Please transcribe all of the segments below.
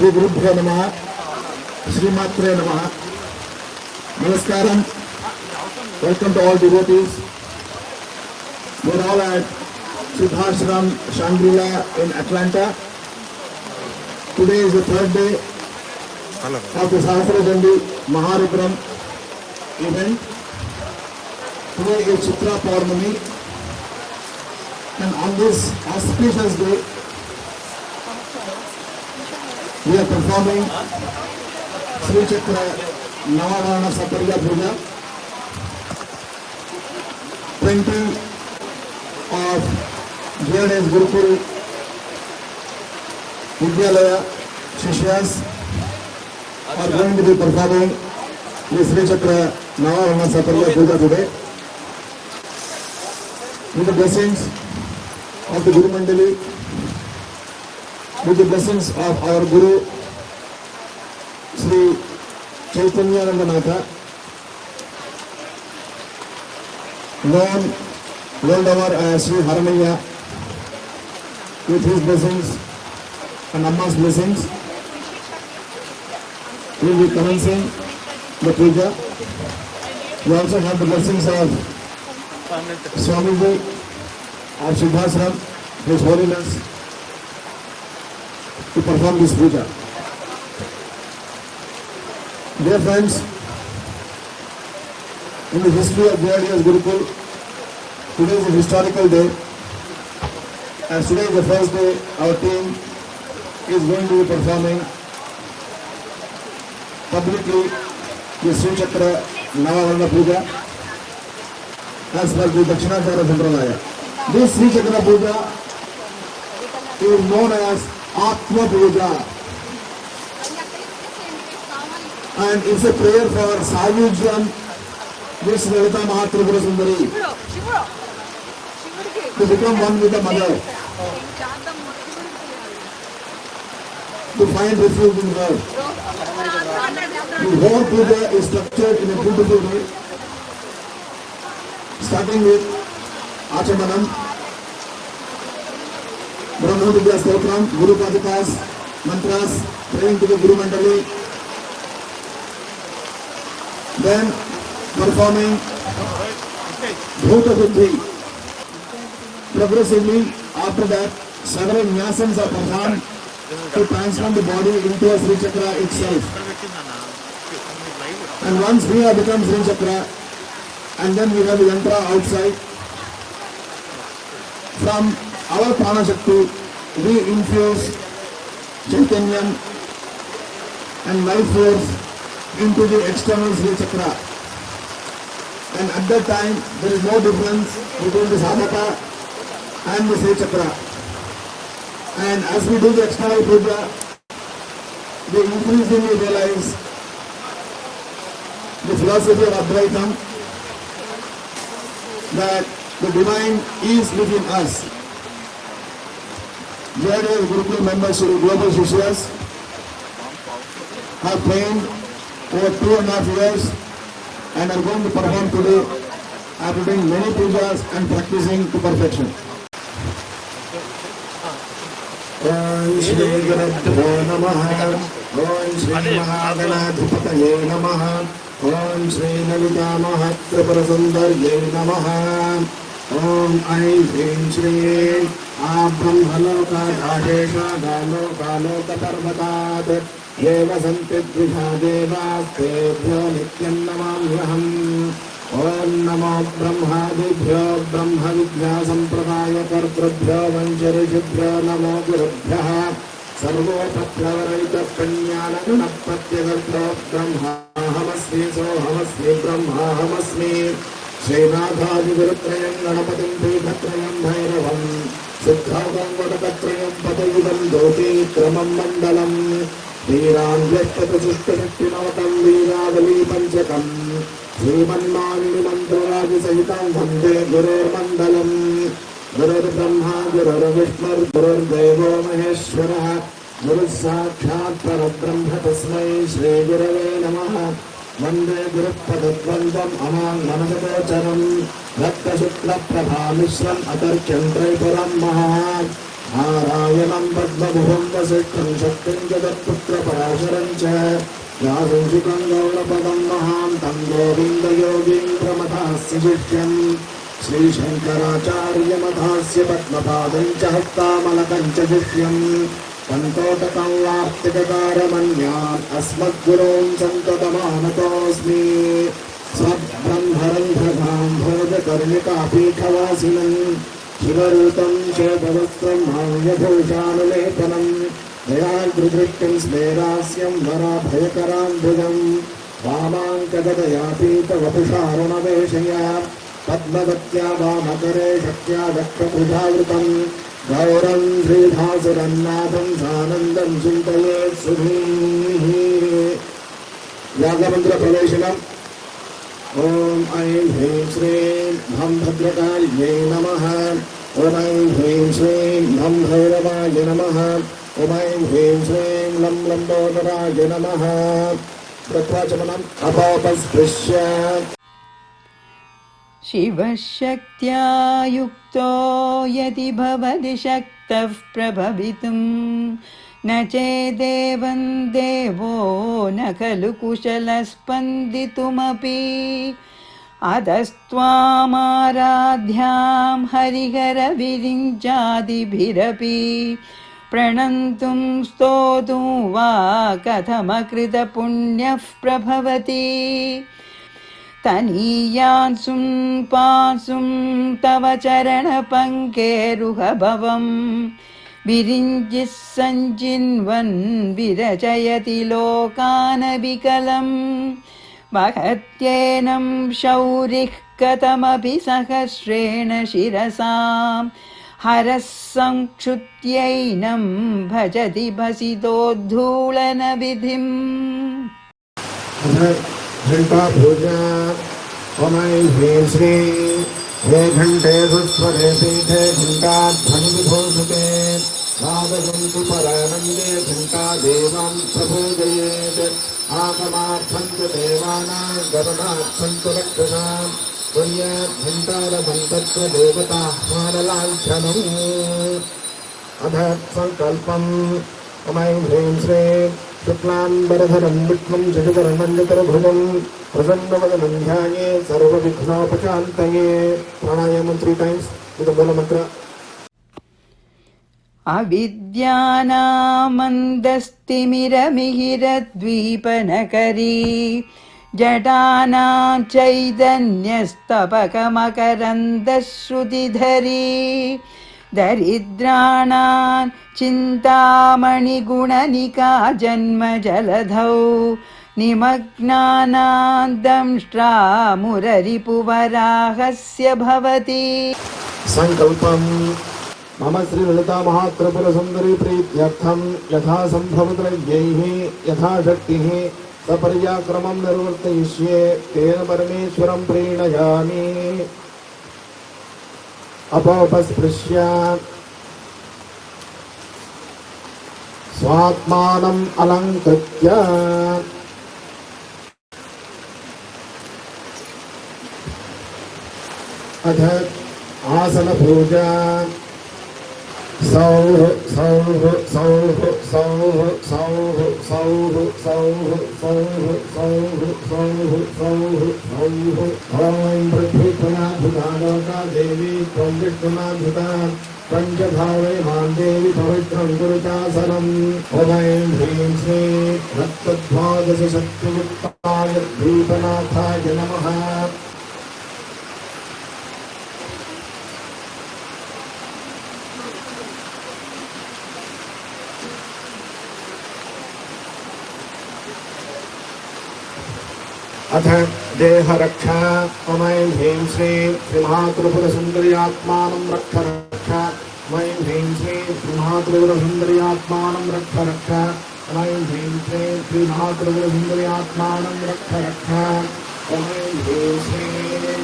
Shri Gurubhyo Namaha, Shri Matre Namaha. Namaskaram. Welcome to all devotees. We are all at Siddhashram Shangri-La in Atlanta. Today is the third day of the Sahasrachandri Maharudram event. Today is Chitra Purnami, and on this auspicious day, we are performing Sri Chakra Navavarana Saparya Puja, 20 of JNS Gurukul Vidyalaya Shishyas are going to be performing the Sri Chakra Navavarana Saparya Puja today. With the blessings of the Guru Mandali, with the blessings of our Guru, Sri Chaitanya Ranganatha, known world over as Sri Haramaya, with his blessings and Amma's blessings, we will be commencing the puja. We also have the blessings of Swamiji of Siddhashram, His Holiness, to perform this puja. Dear friends, in the history of JRDS Gurukul, today is a historical day. As today is the first day, our team is going to be performing publicly the Sri Chakra Navavarana Puja as per the Dakshinacharya Sampradaya. This Sri Chakra Puja is known as Atma Puja, and it's a prayer for Savyujyam, this Lalita Mahatripura Sundari, to become one with the mother, to find refuge in her. The whole puja is structured in a beautiful way, starting with Achamanam, Brahma Vidya Stotram, Guru Padikas, mantras, praying to the Guru Mandali, then performing Bhuta Buddhi. Progressively, after that, several nyasans are performed to transform the body into a Sri Chakra itself. And once we have become Sri Chakra, and then we have the yantra outside, from our Prana Shakti, we infuse Chaitanyam and life force into the external Sri Chakra. And at that time, there is no difference between the Sadhaka and the Sri Chakra. And as we do the external puja, we increasingly realize the philosophy of Advaitam, that the divine is within us. JRDS Gurukul members, global Shishyas, have trained over 2.5 years and are going to perform today after doing many pujas and practicing to perfection. ओम श्री गुरुभ्यो नमः। ओम श्री महागणाधिपतये नमः। ओम श्री ललिता महात्रिपुरसुन्दर्यै नमः। ओम ऐं ह्रीं श्रीं आ ब्रह्मलोकादाशेषादालोकालोकपर्वतात् ये वसन्ति द्विषा देवास्तेभ्यो नित्यं नमाम्यहम्। ओम नमो ब्रह्मादिभ्यो ब्रह्मविद्यासम्प्रदायकर्तृभ्यो वंशऋषिभ्यो नमो गुरुभ्यः। सर्वोपप्लवरहितप्रज्ञानगुणप्रत्यगर्भो ब्रह्माहमस्मि सोऽहमस्मि ब्रह्माहमस्मि। श्रीनाथादिगुरुत्रयं गणपतिं पीठत्रयं भैरवं सिद्धागं वटकत्रयं पदयुगं दोतीक्रमं मण्डलम् वीरान्यष्टचतुष्टशक्तिनवकं वीरावली पञ्चकम् श्रीमन्मालिनिमन्त्रराजसहितं वन्दे गुरोर्मण्डलम्। गुरुर्ब्रह्मा गुरुर्विष्णुर्गुरुर्देवो महेश्वरः गुरुः साक्षात् परब्रह्म तस्मै श्रीगुरवे नमः। वन्दे गुरुपदद्वन्द्वम् अमाङ्गमनगोचरम् रक्तशुक्लप्रभामिश्रम् अतर्क्यं त्रैपुरं महान् नारायणं पद्मभुवं वसिष्ठं शक्तिं जगत्पुत्रपराशरं च व्यासंशिकं गौरपदं महान्तं गोविन्दयोगीन्द्रमथास्य शिष्यम् श्रीशङ्कराचार्यमथास्य पद्मपादं च हस्तामलकं च शिष्यम् पन्तोटकं वार्तिककारमन्यान् अस्मद्गुरून् सन्ततमानतोऽस्मि। स्वब्रह्मरन्ध्रभां भोजकर्णिकापीठवासिनं शिवरूतं श्वेतवस्त्रं माल्यभूषानुलेपनं दयार्द्रदृष्टिं स्मेरास्यं वराभयकराम्बुजं वामाङ्कगदया पीतवपुषारुणवेशया पद्मवत्या वामकरे शक्त्या दक्षभुजावृतं गौरं श्रीधासुरन्नाथं सानन्दं चिन्तयेत् सुधीः। यागमन्त्रप्रवेशनम्। ओम ऐं ह्रीं श्रीं भं भद्रकाल्यै नमः। ओम ऐं ह्रीं श्रीं भं भैरवाय नमः। ओम ऐं ह्रीं श्रीं लं लम्बोदराय नमः। प्रत्वाचमनम् अपोपस्पृश्य शिवशक्त्या युक्तो यदि भवति शक्तः प्रभवितुं न चेदेवं देवो न खलु कुशलः स्पन्दितुमपि। अतस्त्वामाराध्यां हरिहरविरिञ्चादिभिरपि प्रणन्तुं स्तोतुं वा कथमकृतपुण्यः प्रभवति। तनीयान्सुं पांसुं तव चरणपङ्केरुहभवं विरिञ्जिः सञ्चिन्वन् विरचयति लोकानविकलं। महत्येनं शौरिः कथमपि सहस्रेण शिरसां हरः संक्षुत्यैनं भजति भसितोद्धूलनविधिम्। घंटा पूजा। ओम ऐं ह्रीं श्रीं हे घंटे सुस्वरे पीठे घंटाध्वनिविभूषिते द्वादशन्तु परानन्दे घंटा देवां प्रपूजयेत्। आगमार्थं च देवानां गमनार्थं च रक्षसां पुण्यात् घंटारवं तत्र देवताह्वानलाञ्छनम्। अथ संकल्पम्। ओम ऐं ह्रीं श्रीं शुक्लाम्बरधरं विष्णुं शशिवर्णं चतुर्भुजं प्रसन्नवदनं ध्यायेत् सर्वविघ्नोपशान्तये। प्राणायाम 3 times with the मूलमन्त्र। अविद्यानामन्दस्तिमिरमिहिरद्वीपनकरी जटानां चैतन्यस्तपकमकरन्दश्रुतिधरी दरिद्राणां चिन्तामणिगुणनिका जन्मजलधौ निमग्नानां दंष्ट्रा मुररिपुवराहस्य भवति। संकल्पम्। मम श्री ललिता महात्रिपुरसुन्दरी प्रीत्यर्थं यथा सम्भवद्रव्यैः यथाशक्तिः सपर्याक्रमं निर्वर्तयिष्ये। तेन परमेश्वरं प्रीणयामि। अपोपस्पृश्य स्वात्मानम् अलङ्कृत्य अथ आसनपूजा। सौः सौः सौः सौः सौः सौः सौः सौः सौः सौः सौः सौः ॐ पृथ्वीत्वनाभुता लोका देवी त्वं विष्णुनाभुता पञ्चभावे मां देवी पवित्रं गुरुचासनम् ॐ ह्रीं श्रीं रक्तद्वादशशक्तियुक्ताय भूतनाथाय नमः। अथ देहरक्षा ॐ ह्रीं श्रीं श्रीमहात्रिपुरसुन्दर्यात्मानं रक्ष रक्ष ॐ ह्रीं श्रीं श्रीमहात्रिपुरसुन्दर्यात्मानं रक्ष रक्ष ॐ ह्रीं श्रीं श्रीमहात्रिपुरसुन्दर्यात्मानं रक्ष रक्ष ॐ ह्रीं श्रीं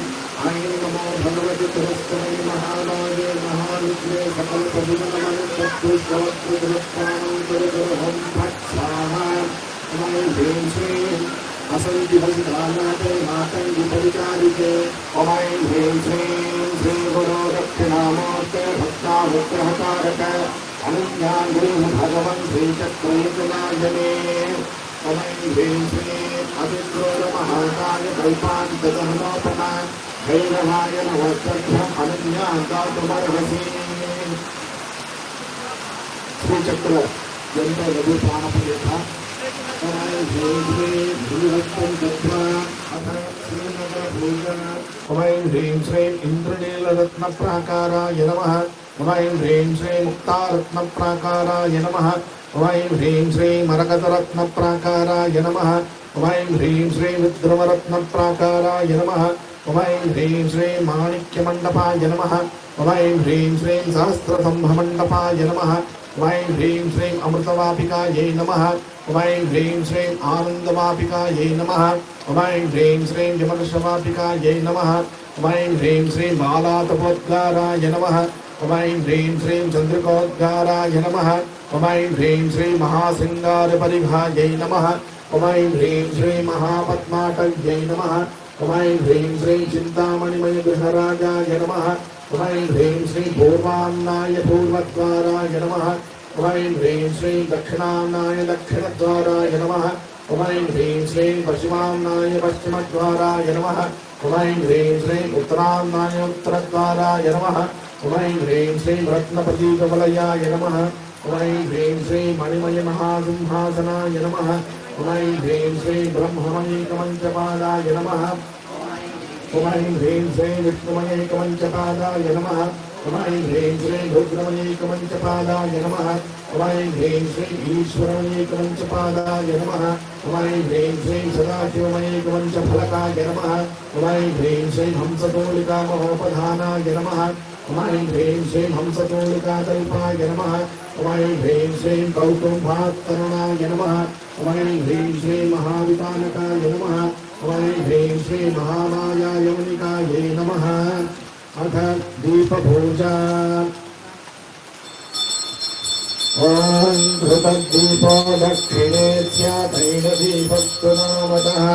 ऐं नमो भगवति पुरस्करै महामाये महाविद्ये सकलपदिनमनुष्यत्वश्रोत्रपुरस्कानं गुरुगुरुहं फट् स्वाहा ॐ ह्रीं श्रीं असंख्यभसितानाथे मातङ्गिपरिचारिके ॐ ह्रीं श्रीं श्रीगुरो दक्षिणामूर्ते भक्तानुग्रहकारक अनन्यान् गुरुः भगवन् श्रीचक्रयुतनायने ॐ ह्रीं श्रीं अतिक्रूरमहाकाय कल्पान्तदहनोपमा भैरवाय नमस्तभ्यम् अनन्यां दातुमर्हसि। श्रीचक्र यन्त्र लघु प्राणपदेथा ॐ ह्रीं श्रीं इन्द्रनीलरत्नप्राकाराय नमः ॐ ह्रीं श्रीं मुक्तारत्नप्राकाराय नमः ॐ ह्रीं श्रीं मरकतरत्नप्राकाराय नमः ॐ ह्रीं श्रीं विद्रुमरत्नप्राकाराय नमः ॐ ह्रीं श्रीं माणिक्यमण्डपाय नमः ॐ ह्रीं श्रीं सहस्रसम्भमण्डपाय नमः ॐ ह्रीं श्रीं अमृतवापिकायै नमः ॐ ह्रीं श्रीं आनन्दवापिकायै नमः ॐ ह्रीं श्रीं यमर्षवापिकायै नमः ॐ ह्रीं श्रीं बालातपोद्गाराय नमः ॐ ह्रीं श्रीं चन्द्रिकोद्गाराय नमः ॐ ह्रीं श्रीं महासिंगारपरिघायै नमः ॐ ह्रीं श्रीं महापद्माटव्यै नमः ॐ ह्रीं श्रीं चिन्तामणिमयगृहराजाय नमः ॐ ह्रीं श्रीं पूर्वान्नाय पूर्वद्वाराय नमः ॐ ह्रीं श्रीं दक्षिणान्नाय दक्षिणद्वाराय नमः ॐ ह्रीं श्रीं पश्चिमान्नाय पश्चिमद्वाराय नमः ॐ ह्रीं श्रीं उत्तरान्नाय उत्तरद्वाराय नमः ॐ ह्रीं श्रीं रत्नप्रदीपवलयाय नमः ॐ ह्रीं श्रीं मणिमयमहासिंहासनाय नमः ॐ ह्रीं श्रीं ब्रह्ममयैकमञ्चपादाय नमः ॐ ह्रीं श्रीं विष्णुमयैकमञ्चपादाय नमः ॐ ह्रीं श्रीं रुद्रमयैकमञ्चपादाय नमः ॐ ह्रीं श्रीं ईश्वरमयैकमञ्चपादाय नमः ॐ ह्रीं श्रीं सदाशिवमयैकमञ्चफलकाय नमः ॐ ह्रीं श्रीं हंसतोलिकामहोपधानाय नमः ॐ ह्रीं श्रीं हंसतोलिकाकल्पाय नमः ॐ ह्रीं श्रीं कौटुम्भात्तरणाय नमः ॐ ह्रीं श्रीं महावितानकाय नमः ॐ ह्रीं श्रीं महामायायवनिकायै नमः। अथ दीपपूजा ॐ धृतदीपो दक्षिणे स्यादैनदीपस्तु नामतः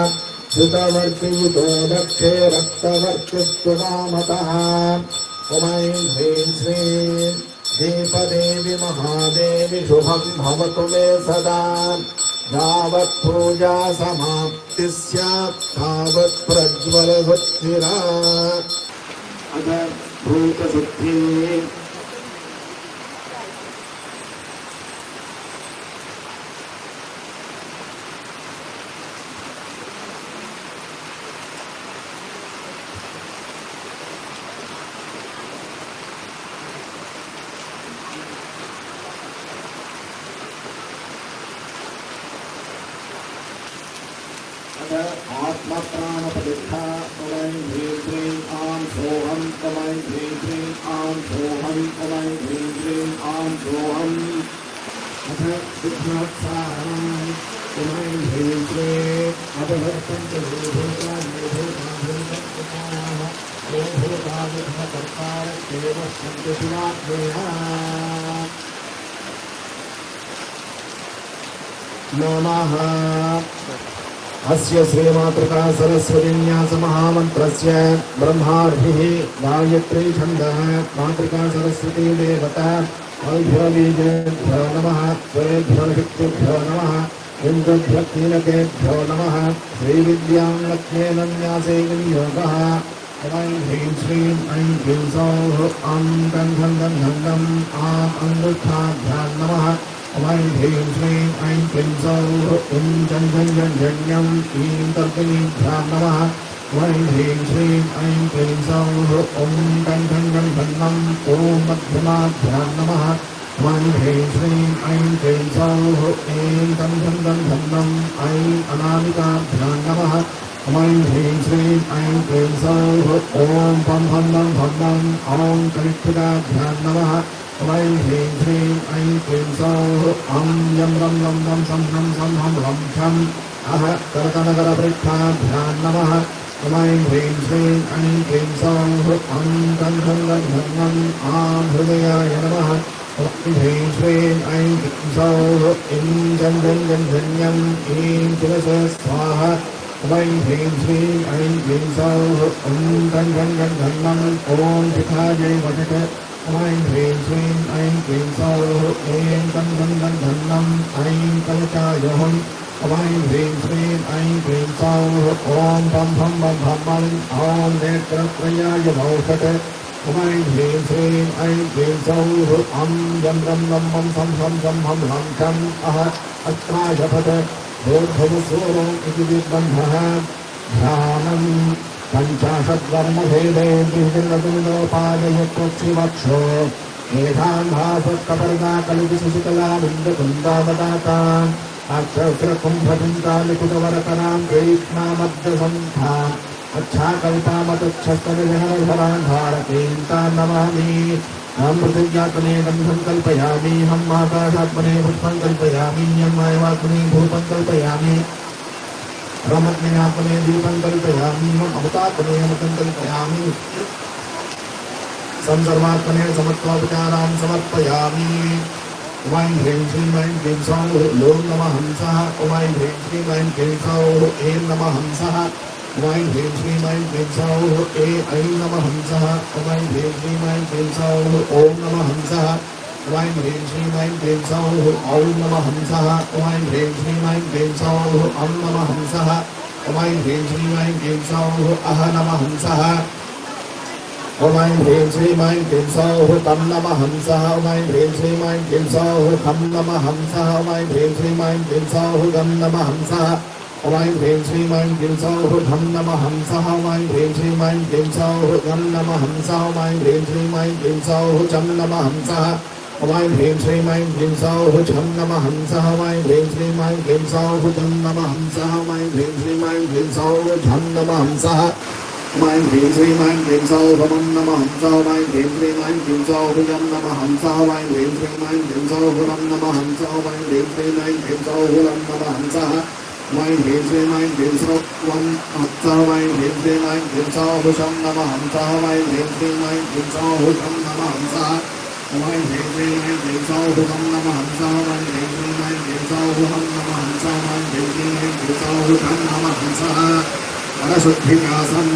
धृतवर्तियुतो दक्षे रक्तवर्तिस्तु नामतः ॐ ह्रीं श्रीं दीपदेवि महादेवि शुभं भवतु मे सदा यावत् पूजा समाप्तिः स्यात् तावत् प्रज्वलवत्तिरा। अथ भूतशुद्धिः आत्मप्राणप्रतिष्ठा ॐ ह्रीं श्रीं आं सोऽहं ॐ ह्रीं श्रीं आं सोऽहं ॐ ह्रीं श्रीं आं सोऽहम्। अथ विघ्नोत्साहम् ॐ ह्रीं श्रीं अभवत्पञ्चभूताः नमः। अस्य श्रीमातृका सरस्वतीन्यास महामन्त्रस्य ब्रह्मार्भिः गायत्री छन्दः मातृका सरस्वती देवता वैभवबीजेभ्यो नमः स्वेभ्यो शक्तिभ्यो नमः इन्द्रभ्यक्तिनकेभ्यो नमः श्रीविद्यां लक्ष्मेनन्यासे विनियोगः ऐं ह्रीं श्रीं ऐं क्लीं सौः ॐ गं धं गं धं गम् आम् अङ्गुष्ठाभ्यां नमः ऐं ह्रीं श्रीं ऐं क्लीं सौः ॐ जं जं जं जन्यम् ईं तर्जनीभ्यां नमः ऐं ह्रीं श्रीं ऐं क्लीं सौः ॐ गं धं गं धं गम् ॐ मध्यमाभ्यां नमः ऐं ह्रीं श्रीं ऐं क्लीं सौः ऐं तं धं गं धं गम् ऐं अनामिकाभ्यां नमः ऐं ह्रीं श्रीं ऐं क्लीं सौः ॐ पं भं भं भं भं ॐ कनिष्ठिकाभ्यां नमः ऐं ह्रीं श्रीं ऐं क्लीं सौः ॐ यं रं रं रं सं ह्रं सं हं हं छम् अह करतनकरपृष्ठाभ्यां नमः ऐं ह्रीं श्रीं ऐं क्लीं सौः ॐ गं धं गं धं गम् आं हृदयाय नमः ऐं ह्रीं श्रीं ऐं क्लीं सौः ऐं जं जं जं जन्यम् ऐं तुलसे स्वाहा ऐं ह्रीं श्रीं ऐं क्लीं सौः ॐ गं गं गं गं गम् ॐ शिखायै वषट् ऐं ह्रीं श्रीं ऐं क्लीं सौः ऐं गं गं गं गं गम् ऐं कवचाय हुम् ऐं ह्रीं श्रीं ऐं क्लीं सौः ॐ पं भं भं भं भं ॐ नेत्रत्रयाय वौषट् ऐं ह्रीं श्रीं ऐं क्लीं सौः ॐ यं रं रं रं सं हं सं हं हं छम् अह अत्रायभट ऊर्ध्वमुसूरम् इति विद्बन्धः ध्यानं पञ्चाशद्वर्मभेदे द्विजनदुन्दोपाययत्वक्षिवक्षो मेधां भासत्कपर्दा कलिविशिशिकलामिन्दकुन्दावदाताम् अक्षरकुम्भचिन्तालिकुटवरतरां ग्रीष्मामद्दसन्धाम् अच्छाकल्पामतच्छस्तनिजनवधरान् भारतीं तां नमामि हम पृथिव्यात्मने गन्धं कल्पयामि हम आकाशात्मने पुष्पं कल्पयामि यं वायुवात्मने भूतं कल्पयामि ब्रह्मज्ञात्मने दीपं कल्पयामि हम अमृतात्मने अमृतं कल्पयामि संसर्वात्मने समत्वापचारान् समर्पयामि ऐं ह्रीं श्रीं ऐं क्लीं सौः ॐ नमः हंसः ऐं ह्रीं श्रीं ऐं क्लीं सौः ऐं नमः हंसः ऐं ह्रीं श्रीं ऐं क्लीं सौः ऐं नमः हंसः ऐं ह्रीं श्रीं ऐं क्लीं सौः ॐ नमः हंसः ऐं ह्रीं श्रीं ऐं क्लीं सौः ॐ नमः हंसः ऐं ह्रीं श्रीं ऐं क्लीं सौः ॐ नमः हंसः ऐं ह्रीं श्रीं ऐं क्लीं सौः अह नमः हंसः ऐं ह्रीं श्रीं ऐं क्लीं सौः तं नमः हंसः ऐं ह्रीं श्रीं ऐं क्लीं सौः खं नमः हंसः ऐं ह्रीं श्रीं ऐं क्लीं सौः गं नमः हंसः ऐं ह्रीं श्रीं ऐं क्लीं सौः धं नमः हंसः ऐं ह्रीं श्रीं ऐं क्लीं सौः गं नमः हंसः ऐं ह्रीं श्रीं ऐं क्लीं सौः चं नमः हंसः ऐं ह्रीं श्रीं ऐं क्लीं सौः छं नमः हंसः ऐं ह्रीं श्रीं ऐं क्लीं सौः चं नमः हंसः ऐं ह्रीं श्रीं ऐं क्लीं सौः झं नमः हंसः ऐं ह्रीं श्रीं ऐं क्लीं सौः मं नमः हंसः ऐं ह्रीं श्रीं ऐं क्लीं सौः यं नमः हंसः ऐं ह्रीं श्रीं ऐं क्लीं सौः लं नमः हंसः ऐं ह्रीं श्रीं ऐं क्लीं सौः लं नमः हंसः ऐं ह्रीं श्रीं ऐं क्लीं सौः वं हंसः ऐं ह्रीं श्रीं ऐं क्लीं सौः शं नमः हंसः ऐं ह्रीं श्रीं ऐं क्लीं सौः शं नमः हंसः ऐं ह्रीं श्रीं ऐं क्लीं सौः तं नमः हंसः ऐं ह्रीं श्रीं ऐं क्लीं सौः हं नमः हंसः ऐं ह्रीं श्रीं ऐं क्लीं सौः तं नमः हंसः परशुद्धिव्यासम्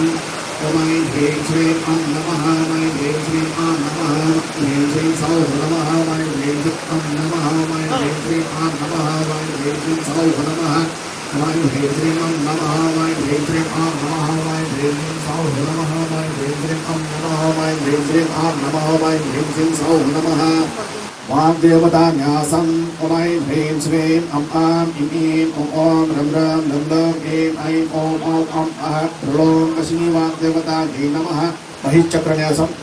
ऐं ह्रीं श्रीं अं नमः ऐं ह्रीं श्रीं आं नमः ह्रीं श्रीं सौः नमः ऐं ह्रीं श्रीं अं नमः ऐं ह्रीं श्रीं आं नमः ऐं ह्रीं श्रीं सौः नमः ऐं ह्रीं श्रीं अं नमः ऐं ह्रीं श्रीं आं नमः ऐं ह्रीं श्रीं सौः नमः ऐं ह्रीं श्रीं अं नमः ऐं ह्रीं श्रीं आं नमः ऐं ह्रीं श्रीं सौः नमः वाग्देवतान्यासम् ऐं ह्रीं श्रीं अं आं इं ईं ॐ रं रं लं लं ऐं ऐं ॐ ॐ अं अः ऋलों अश्विनी वाग्देवतायै नमः महिश्चक्रन्यासम्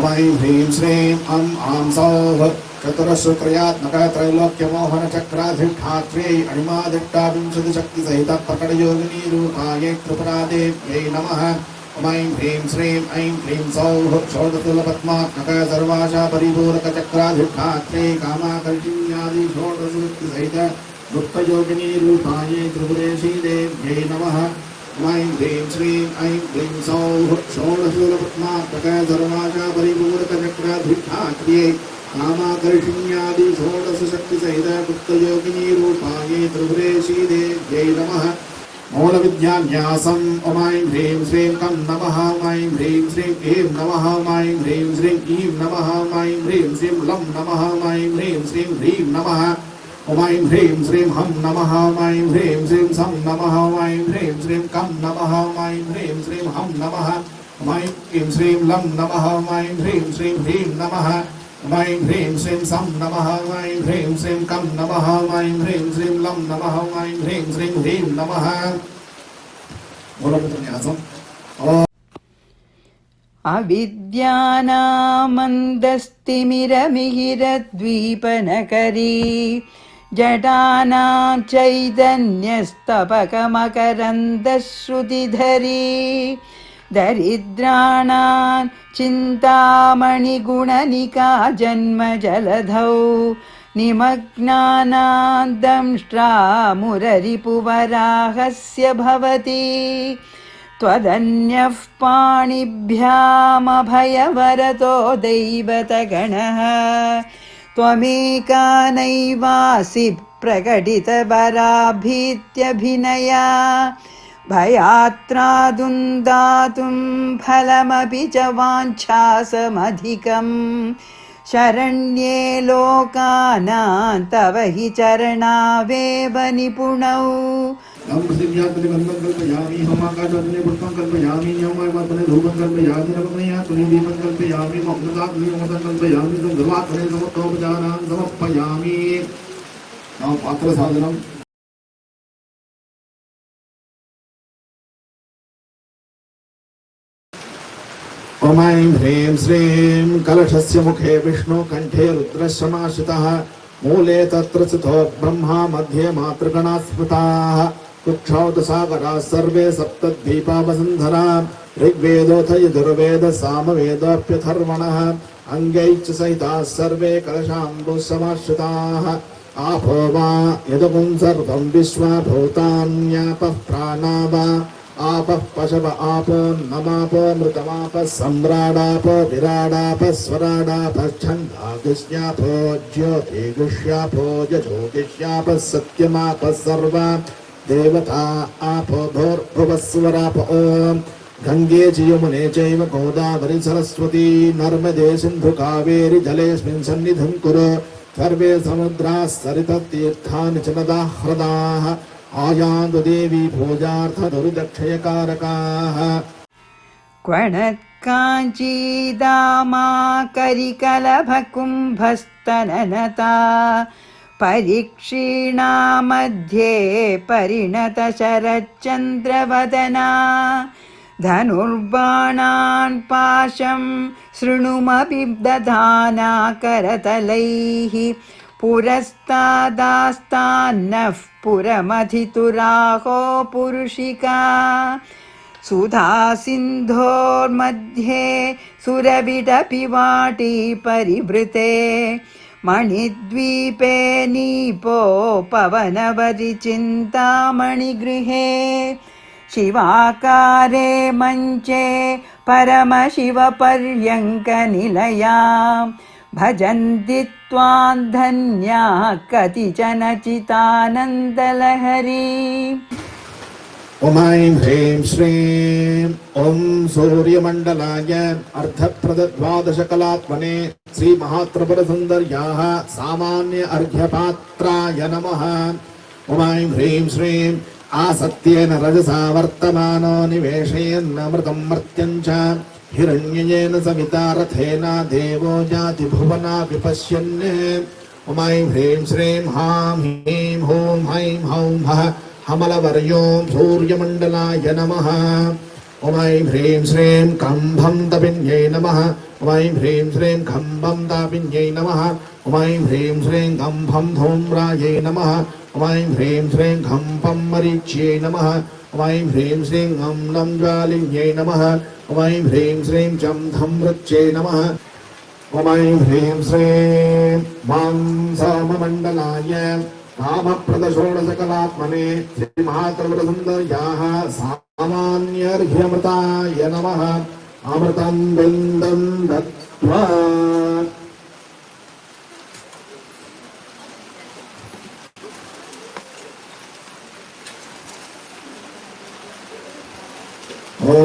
ऐं ह्रीं श्रीं अं आं सौः चतुरश्रुत्रयात्मक त्रैलोक्यमोहनचक्राधिष्ठात्र्यै अणिमादिष्टाविंशतिशक्तिसहितप्रकटयोगिनीरूपायै त्रिपुरादेव्यै नमः ऐं ह्रीं श्रीं ऐं क्लीं सौः षोडशतुलपद्मात्मक सर्वाशापरिपूरकचक्राधिष्ठात्र्यै कामाकर्षिण्यादि षोडशशक्तिसहित गुप्तयोगिनीरूपायै त्रिपुरेशी देव्यै नमः ऐं ह्रीं श्रीं ऐं क्लीं सौः षोडशतुलपद्मात्मक सर्वाशापरिपूरकचक्राधिष्ठात्र्यै कामाकर्षिण्यादि षोडशशक्तिसहित गुप्तयोगिनीरूपायै त्रिपुरेशी देव्यै नमः मूल विद्यान्यासम ओम ऐं ह्रीं श्रीं कं नमः ओम ऐं ह्रीं श्रीं ऐं नमः ओम ऐं ह्रीं श्रीं ऐं नमः ओम ऐं ह्रीं श्रीं लं नमः ओम ऐं ह्रीं श्रीं ह्रीं नमः ओम ऐं ह्रीं श्रीं हं नमः ओम ऐं ह्रीं श्रीं सं नमः ओम ऐं ह्रीं श्रीं कं नमः ओम ऐं ह्रीं श्रीं हं नमः ओम ऐं श्रीं लं नमः ओम ऐं ह्रीं श्रीं ह्रीं नमः ओम ऐं ह्रीं श्रीं सं नमः ओम ऐं ह्रीं श्रीं कं नमः ओम ऐं ह्रीं श्रीं लं नमः ओम ऐं ह्रीं श्रीं ह्रीं नमः मूलविद्यान्यासम् अविद्यानामन्दस्तिमिरमिहिरद्वीपनकरी जटानां चैतन्यस्तपकमकरन्दश्रुतिधरी दरिद्राणां चिन्तामणिगुणनिका जन्मजलधौ निमग्नानां दंष्ट्रा मुररिपुवराहस्य भवति त्वदन्यः पाणिभ्यामभयवरतो दैवतगणः त्वमेका नैवासि प्रकटितबराभीत्यभिनया भयात्रादुं दातुं फलमपि च वाञ्छासमधिकम् शरण्ये लोकानां तव हि चरणावेव निपुणौ हम पृथिव्यात्मने गन्धं कल्पयामि हम आकाशात्मने पुष्पं कल्पयामि व्योमवत्मने धूपं कल्पयामि नवमयात्मने दीपं कल्पयामि मग्नतात्मने ममतं कल्पयामि गन्धर्वात्मने समत्वोपचारान् समर्पयामि नाम पात्रसाधनम् ओम ऐं ह्रीं श्रीं कलशस्य मुखे विष्णु कंठे रुद्रश्रमाश्रितः मूले तत्र स्थितो ब्रह्मा मध्ये मातृगणाः स्मृताः कुक्षौदसागराः सर्वे सप्तद्वीपावसुन्धरा ऋग्वेदोऽथ यजुर्वेद सामवेदोऽप्यथर्वणः अङ्गैश्च सहिताः सर्वे कलशाम्बुसमाश्रिताः आपो वा यदुं सर्वं विश्वा भूतान्यापः प्राणा वा आपः पशव आपो नमापो मृतमापः सम्राडापो विराडापः स्वराडापः छन्दादिश्यापो ज्योतिगुष्यापो यजोतिष्यापः सत्यमापः सर्वा देवता आपो भूर्भुवस्वराप ॐ गंगे च यमुने चैव गोदावरी सरस्वती नर्मदे सिन्धु कावेरी जलेऽस्मिन् सन्निधिं कुरु सर्वे समुद्राः सरिततीर्थानि च नदाः ह्रदाः आयान्तु देवी पूजार्थ दुर्दक्षयकारकाः क्वणत्काञ्चीदामा करिकलभकुम्भस्तननता परीक्षीणा मध्ये परिणतशरच्चन्द्रवदना धनुर्बाणान् पाशं शृणुमपि दधाना करतलैः पुरस्तादास्तान्नः पुरमथितुराहो पुरुषिका सुधा सिन्धोर्मध्ये सुरविटपिवाटी परिवृते मणिद्वीपे नीपो पवनवरिचिन्तामणिगृहे शिवाकारे मञ्चे परमशिवपर्यङ्कनिलयां भजन्ति त्वां धन्याः कतिचन चितानन्दलहरी ओम ऐं ह्रीं श्रीं ॐ सूर्यमण्डलाय अर्धप्रदद्वादशकलात्मने श्रीमहात्रिपुरसुन्दर्याः सामान्य अर्घ्यपात्राय नमः ओम ऐं ह्रीं श्रीं आसत्येन रजसा वर्तमानो निवेशयन्नमृतं मर्त्यं च हिरण्ययेन सविता रथेन देवो जाति भुवना विपश्यन् ओम ऐं ह्रीं श्रीं हां ह्रीं हूं हैं हौं हः हमलवर्यों सूर्यमण्डलाय नमः ओम ऐं ह्रीं श्रीं कम्भं दपिन्यै नमः ओम ऐं ह्रीं श्रीं खम्भं दापिन्यै नमः ओम ऐं ह्रीं श्रीं कम्भं धूम्रायै नमः ओम ऐं ह्रीं श्रीं खम्भं मरीच्यै नमः ओम ऐं ह्रीं श्रीं ॐ नं ज्वालिन्यै नमः ओम ऐं ह्रीं श्रीं चं धं मृत्यै नमः ओम ऐं ह्रीं श्रीं मां सोममण्डलाय कामप्रदषोडशकलात्मने श्रीमहात्रिपुरसुन्दर्याः सामान्यर्घ्यमृताय नमः अमृतं बिन्दं दत्त्वा ॐ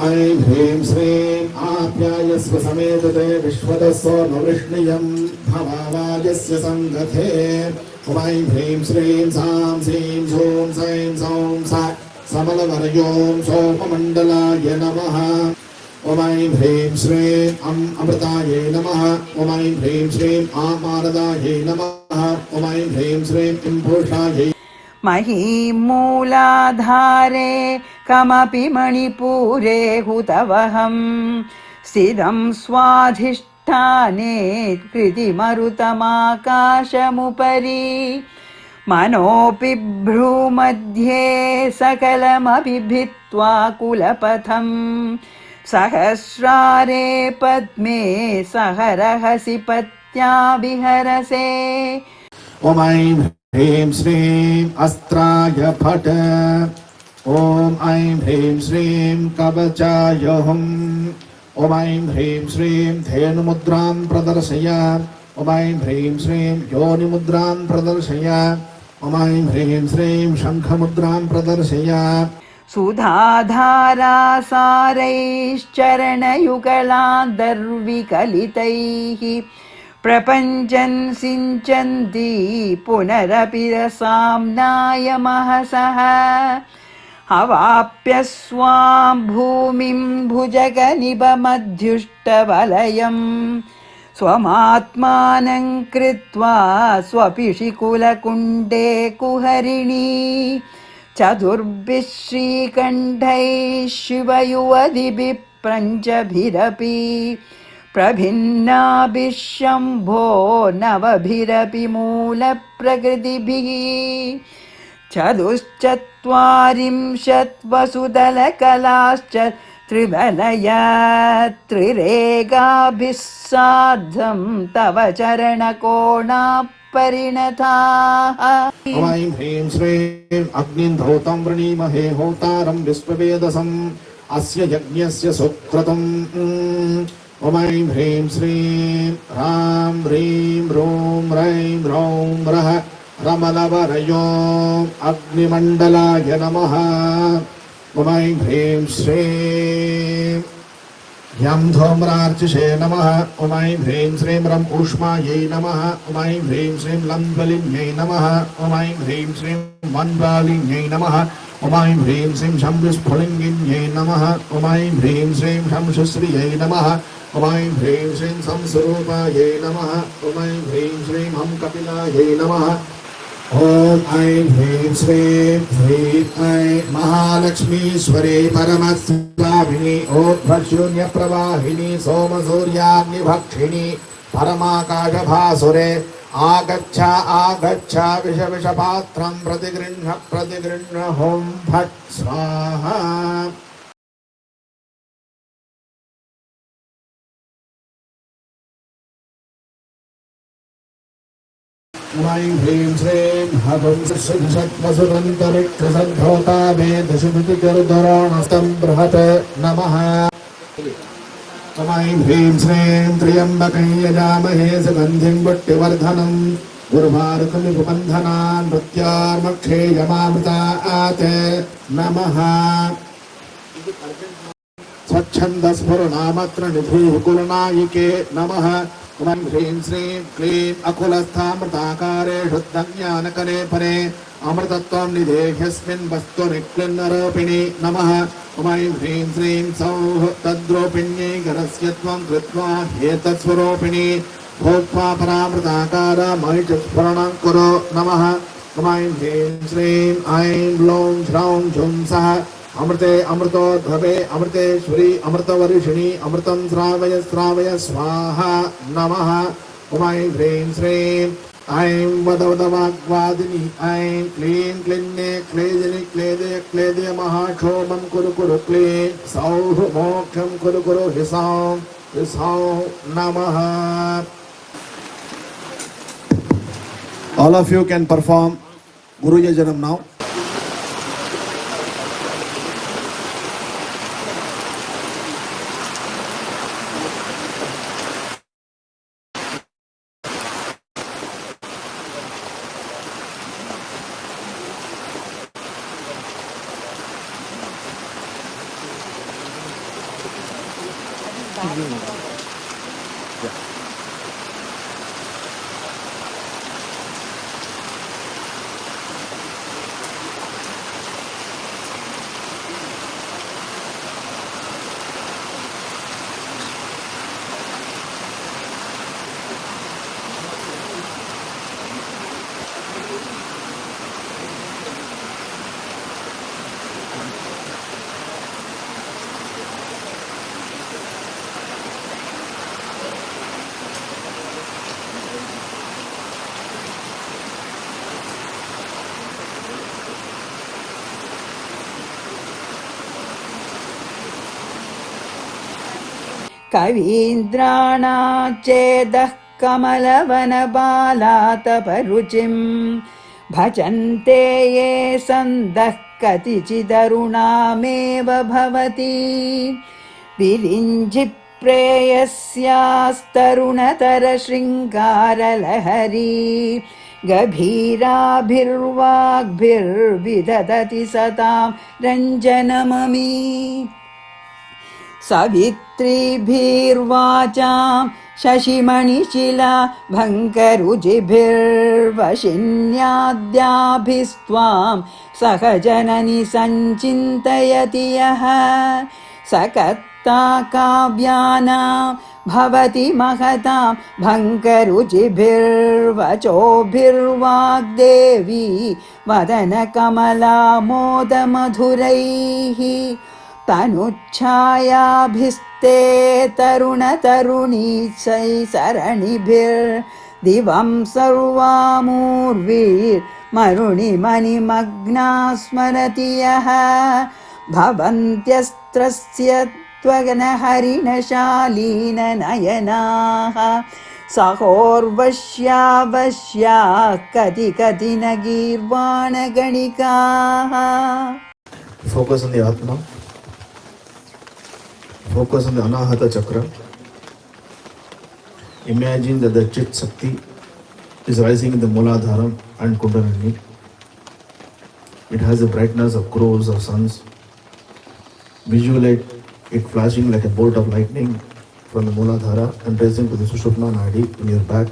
ऐं ह्रीं श्रीं आप्यायस्व समेतते विश्वतस्व नवृष्णियं भवावायस्य सङ्गते ॐ ऐं ह्रीं श्रीं सां सीं सूं सैं सौं सा समलवरयों सोममण्डलाय नमः ॐ ऐं ह्रीं श्रीं अमृतायै नमः ॐ ऐं ह्रीं श्रीं आमानदायै नमः ॐ ऐं ह्रीं श्रीं इम्भूषायै महीमूलाधारे कमपि मणिपूरे हुतवहं स्थितं स्वाधिष्ठाने कृतिमरुतमाकाशमुपरि मनोऽपि भ्रूमध्ये सकलमपि भित्त्वा कुलपथं सहस्रारे पद्मे सहरहसि पत्या विहरसे ॐ ऐं ह्रीं श्रीं अस्त्राय फट् ॐ ऐं ह्रीं श्रीं कवचाय हुम् ॐ ऐं ह्रीं श्रीं धेनुमुद्रां प्रदर्शय ॐ ऐं ह्रीं श्रीं योनिमुद्रां प्रदर्शय ॐ ऐं ह्रीं श्रीं शङ्खमुद्रां प्रदर्शय सुधाधारासारैश्चरणयुगलादर्विकलितैः प्रपञ्चन् सिञ्चन्ति पुनरपि रसाम्नाय महसः अवाप्य स्वां भूमिं भुजगनिभमध्युष्टवलयम् स्वमात्मानं कृत्वा स्वपिशिकुलकुण्डे कुहरिणी चतुर्भिः श्रीकण्ठैः शिवयुवतिभिः पञ्चभिरपि प्रभिन्नाभिः शम्भो नवभिरपि मूलप्रकृतिभिः चतुश्चत्वारिंशत् वसुदलकलाश्च त्रिवलया त्रिरेगाभिः सार्धं तव चरणकोणाः परिणताः ॐ ऐं ह्रीं श्रीं अग्निन्धौतं वृणीमहे होतारं विश्ववेदसम् अस्य यज्ञस्य सुक्रतुम् ॐ ऐं ह्रीं श्रीं ह्रां ह्रीं ह्रूं रैं ह्रौं रः रमलवरयो अग्निमण्डलाय नमः ॐ ऐं ह्रीं श्रीं यं धूम्रार्चिषे नमः ॐ ऐं ह्रीं श्रीं रं ऊष्मायै नमः ॐ ऐं ह्रीं श्रीं लं ज्वलिन्यै नमः ॐ ऐं ह्रीं श्रीं वन्वालिन्यै नमः ॐ ऐं ह्रीं श्रीं शम्भुस्फुलिङ्गिन्यै नमः ॐ ऐं ह्रीं श्रीं शंशुश्रियै नमः ॐ ऐं ह्रीं श्रीं संस्वरूपायै नमः ॐ ऐं ह्रीं श्रीं हं कपिलायै नमः ॐ ऐं ह्रीं श्रीं ह्रीं ऐं महालक्ष्मीश्वरे परमस्वामिनि ऊर्ध्वशून्यप्रवाहिनि सोमसूर्याग्निभक्षिणि परमाकाशभासुरे आगच्छ आगच्छ विषविषपात्रं प्रतिगृह्ण हों फट् स्वाहा ॐ ऐं ह्रीं श्रीं हवं सत्वसुरन्तरिक्षसद्धोता वेदशुभितिकर्दुरोणस्तं बृहत् नमः ॐ ऐं ह्रीं श्रीं त्र्यम्बकं यजामहे सुगन्धिं पुष्टिवर्धनम् उर्वारुकमिपुबन्धनान् मृत्योर्मक्षेयमामृतात् नमः स्वच्छन्दस्फुरनामत्र निधिः कुलनायिके नमः ॐ ह्रीं श्रीं क्लीं अकुलस्थामृताकारे शुद्धज्ञानकरे परे अमृतत्वं निदेह्यस्मिन् वस्तुनिक्लिन्नरोपिणि नमः ॐ ह्रीं श्रीं सौः तद्रूपिण्यै गरस्य त्वं कृत्वा ह्येतत्स्वरूपिणि भूत्वा परामृताकार महिषस्फुरणं कुरु नमः ॐ ह्रीं श्रीं ऐं ग्लौं श्रौं झुं सः अमृते अमृतोद्भवे अमृतेश्वरी अमृतवर्षिणि अमृतं श्रावय श्रावय स्वाहा नमः ॐ ह्रीं श्रीं ऐं वद वद वाग्वादिनि ऐं क्लीं क्लिन्ने क्लेदिनि क्लेदय क्लेदय महाक्षोभं कुरु कुरु क्लीं सौः मोक्षं कुरु कुरु ह्सौं नमः. All of you can perform Guru Yajanam now. कवीन्द्राणाच्चेदः कमलवनबालातपरुचिं भजन्ते ये सन्दः कतिचिदरुणामेव भवति विरिञ्जिप्रेयस्यास्तरुणतरशृङ्गारलहरी गभीराभिर्वाग्भिर्विदधति सतां रञ्जनममी सवित्रीभिर्वाचां शशिमणिशिला भङ्करुचिभिर्वशिन्याद्याभिस्त्वां सहजननि सञ्चिन्तयति यः सकत्ताकाव्यानां भवति महतां भङ्करुचिभिर्वचोभिर्वाग्देवी वदनकमलामोदमधुरैः तनुच्छायाभिस्ते तरुणतरुणीसरणिभिर्दिवं सर्वामूर्वीर्मरुणिमणिमग्ना स्मरति यः भवन्त्यस्त्रस्य त्वगनहरिणशालीननयनाः सहोर्वश्यावश्याः कति न गीर्वाणगणिकाः. Focus on the Atma. Focus on the Anahata Chakra. Imagine that the Chit Sakti is rising in the Mooladhara and Kundalini. It has the brightness of crores of suns. Visualize it flashing like a bolt of lightning from the Mooladhara and rising to the Sushupna Nadi in your back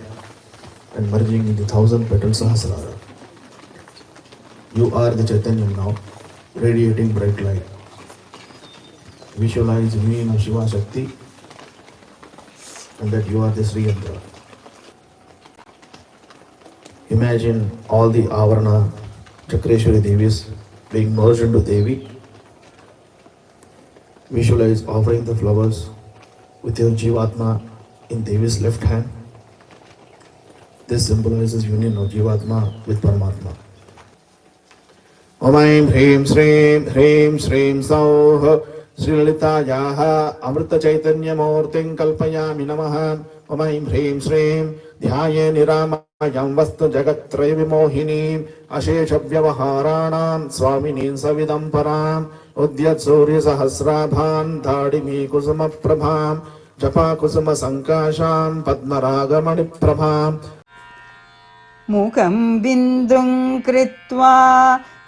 and merging in the 1,000-petal Sahasrara. You are the Chaitanya now, radiating bright light. Visualize Union of Shiva Shakti and that you are the Sri Yandra. Imagine all the Avarana Chakreshwari Devis being merged into Devi. Visualize offering the flowers with your Jivatma in Devi's left hand. This symbolizes union of Jivatma with Paramatma. Om Aim Hrim Shrim Sauh Sri Lalitayaha Amrita Chaitanya Murtin Kalpayami Namaha. Om Aim Hrim Shrim Dhyaye Niramayam Vastu Jagatraya Vimohinim Ashesha Vyavaharanam Swaminim Savidam Param Udyat Surya Sahasrabhan Thadimi Kusuma Prabham Japa Kusuma Sankasham Padmaragamani Prabham. मुखं बिन्दुं कृत्वा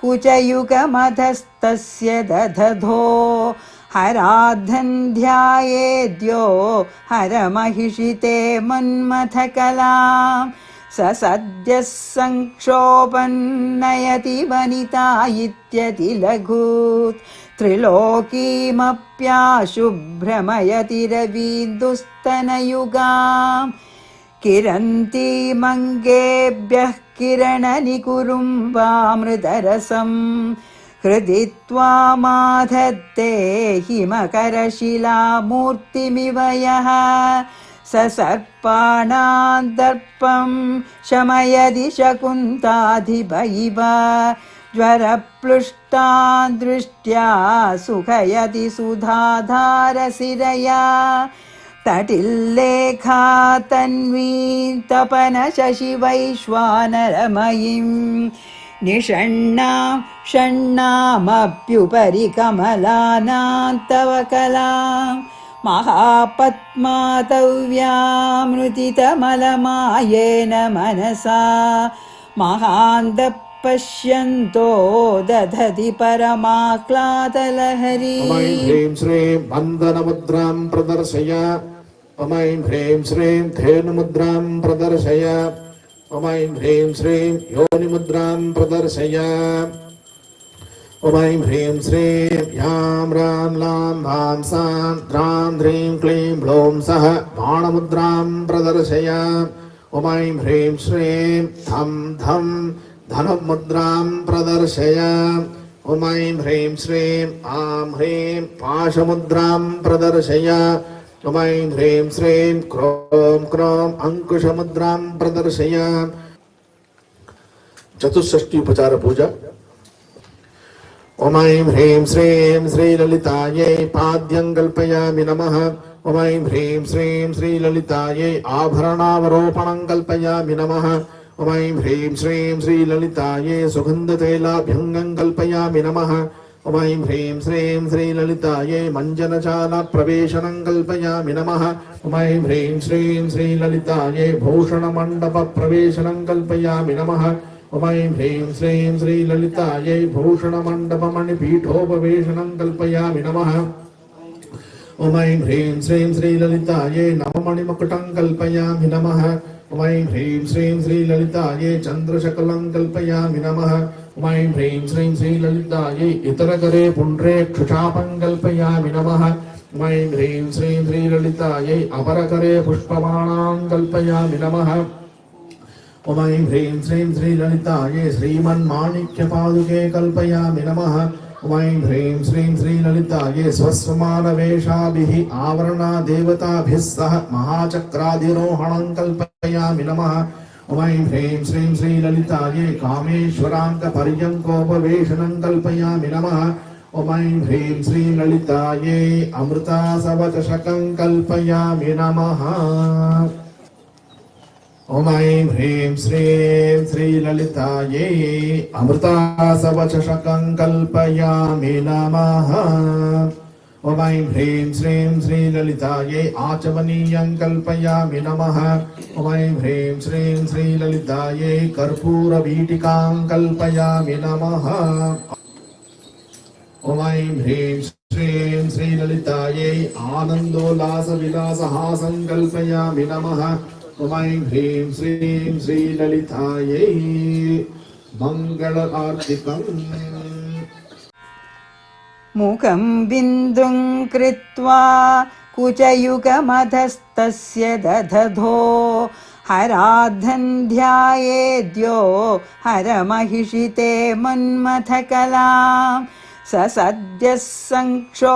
कुचयुगमधस्तस्य दधधो हराद्धन् ध्यायेद्यो हरमहिषिते मन्मथकलां स सद्यः संक्षोभन्नयति वनिता इत्यतिलघूत् त्रिलोकीमप्याशुभ्रमयति रवीन्दुस्तनयुगाम् किरन्ती मङ्गेभ्यः किरणनिकुरुम्बामृतरसं हृदि त्वामाधत्ते हिमकरशिलामूर्तिमिव यः स सर्पाणां दर्पं शमयति शकुन्ताधिप इव ज्वरप्लुष्टान् दृष्ट्या सुखयति सुधाधारसिरया तटिल्लेखा तन्वी तपन शशिवैश्वानरमयीं निषण्णां षण्णामप्युपरि कमलानां तव कलां महापद्मातव्यामृतितमलमायेन मनसा महान्तः पश्यन्तो दधति परमाह्लादलहरी ॐ ऐं ह्रीं श्रीं बन्धनमुद्रां प्रदर्शय ॐ ऐं ह्रीं श्रीं धेनुमुद्रां प्रदर्शय ॐ ऐं ह्रीं श्रीं योनिमुद्रां प्रदर्शय ॐ ऐं ह्रीं श्रीं ह्यां रां लां भां सां द्रां ह्रीं क्लीं ब्लौं सः बाणमुद्रां प्रदर्शय ॐ ऐं ह्रीं श्रीं धं धं धनुमुद्रां प्रदर्शय ॐ ऐं ह्रीं श्रीं आं ह्रीं पाशमुद्रां प्रदर्शय ॐ ऐं ह्रीं श्रीं क्रों क्रों अंकुशमुद्रां प्रदर्शय। चतुष्षष्टि उपचार पूजा। ॐ ऐं ह्रीं श्रीं श्रीललितायै पाद्यं कल्पयामि नमः। ॐ ऐं ह्रीं श्रीं श्रीललितायै आभरणावरोपणं कल्पयामि नमः। ॐ ऐं ह्रीं श्रीं श्रीललितायै सुगन्धतैलाभ्यङ्गं कल्पयामि नमः। ॐ ऐं ह्रीं श्रीं श्रीललितायै मञ्जनशालाप्रवेशनं कल्पयामि नमः। ॐ ऐं ह्रीं श्रीं श्रीललितायै भूषणमण्डपप्रवेशनं कल्पयामि नमः। ॐ ऐं ह्रीं श्रीं श्रीललितायै भूषणमण्डपमणिपीठोपवेशनं कल्पयामि नमः। ॐ ऐं ह्रीं श्रीं श्रीललितायै नवमणिमकुटं कल्पयामि नमः। ॐ ऐं ह्रीं श्रीं श्रीललितायै चन्द्रशकलं कल्पयामि नमः। ॐ ऐं ह्रीं श्रीं श्रीललितायै इतरकरे पुण्ड्रेक्षुचापं कल्पयामि नमः। ॐ ऐं ह्रीं श्रीं श्रीललितायै अपरकरे पुष्पमाणां कल्पयामि नमः। ॐ ऐं ह्रीं श्रीं श्रीललितायै श्रीमन्माणिक्यपादुके कल्पयामि नमः। ॐ ऐं ह्रीं श्रीं श्रीललितायै स्वस्वमानवेषाभिः आवरणादेवताभिः सह महाचक्राधिरोहणं कल्पयामि नमः। ॐ ऐं ह्रीं श्रीं श्रीललितायै कामेश्वराङ्गपर्यङ्कोपवेशनं कल्पयामि नमः। ॐ ऐं ह्रीं श्रीललितायै अमृतासवचषकं कल्पयामि नमः। ॐ ऐं ह्रीं श्रीं श्रीललितायै अमृतासवचषकं कल्पयामि नमः। ॐ ऐं ह्रीं श्रीं श्रीललितायै आचमनीयं कल्पयामि नमः। ॐ ऐं ह्रीं श्रीं श्रीललितायै कर्पूरवीटिकां कल्पयामि नमः। ॐ ऐं ह्रीं श्रीं श्रीललितायै आनन्दोल्लासविलासहासं कल्पयामि नमः। ॐ ऐं ह्रीं श्रीं श्रीललितायै मंगल आर्तिकम्। मुखं बिन्दुं कृत्वा कुचयुगमधस्तस्य दधधो हराद्धं ध्यायेद्यो हरमहिषिते मन्मथकलां स सद्यः संक्षोभन्नयति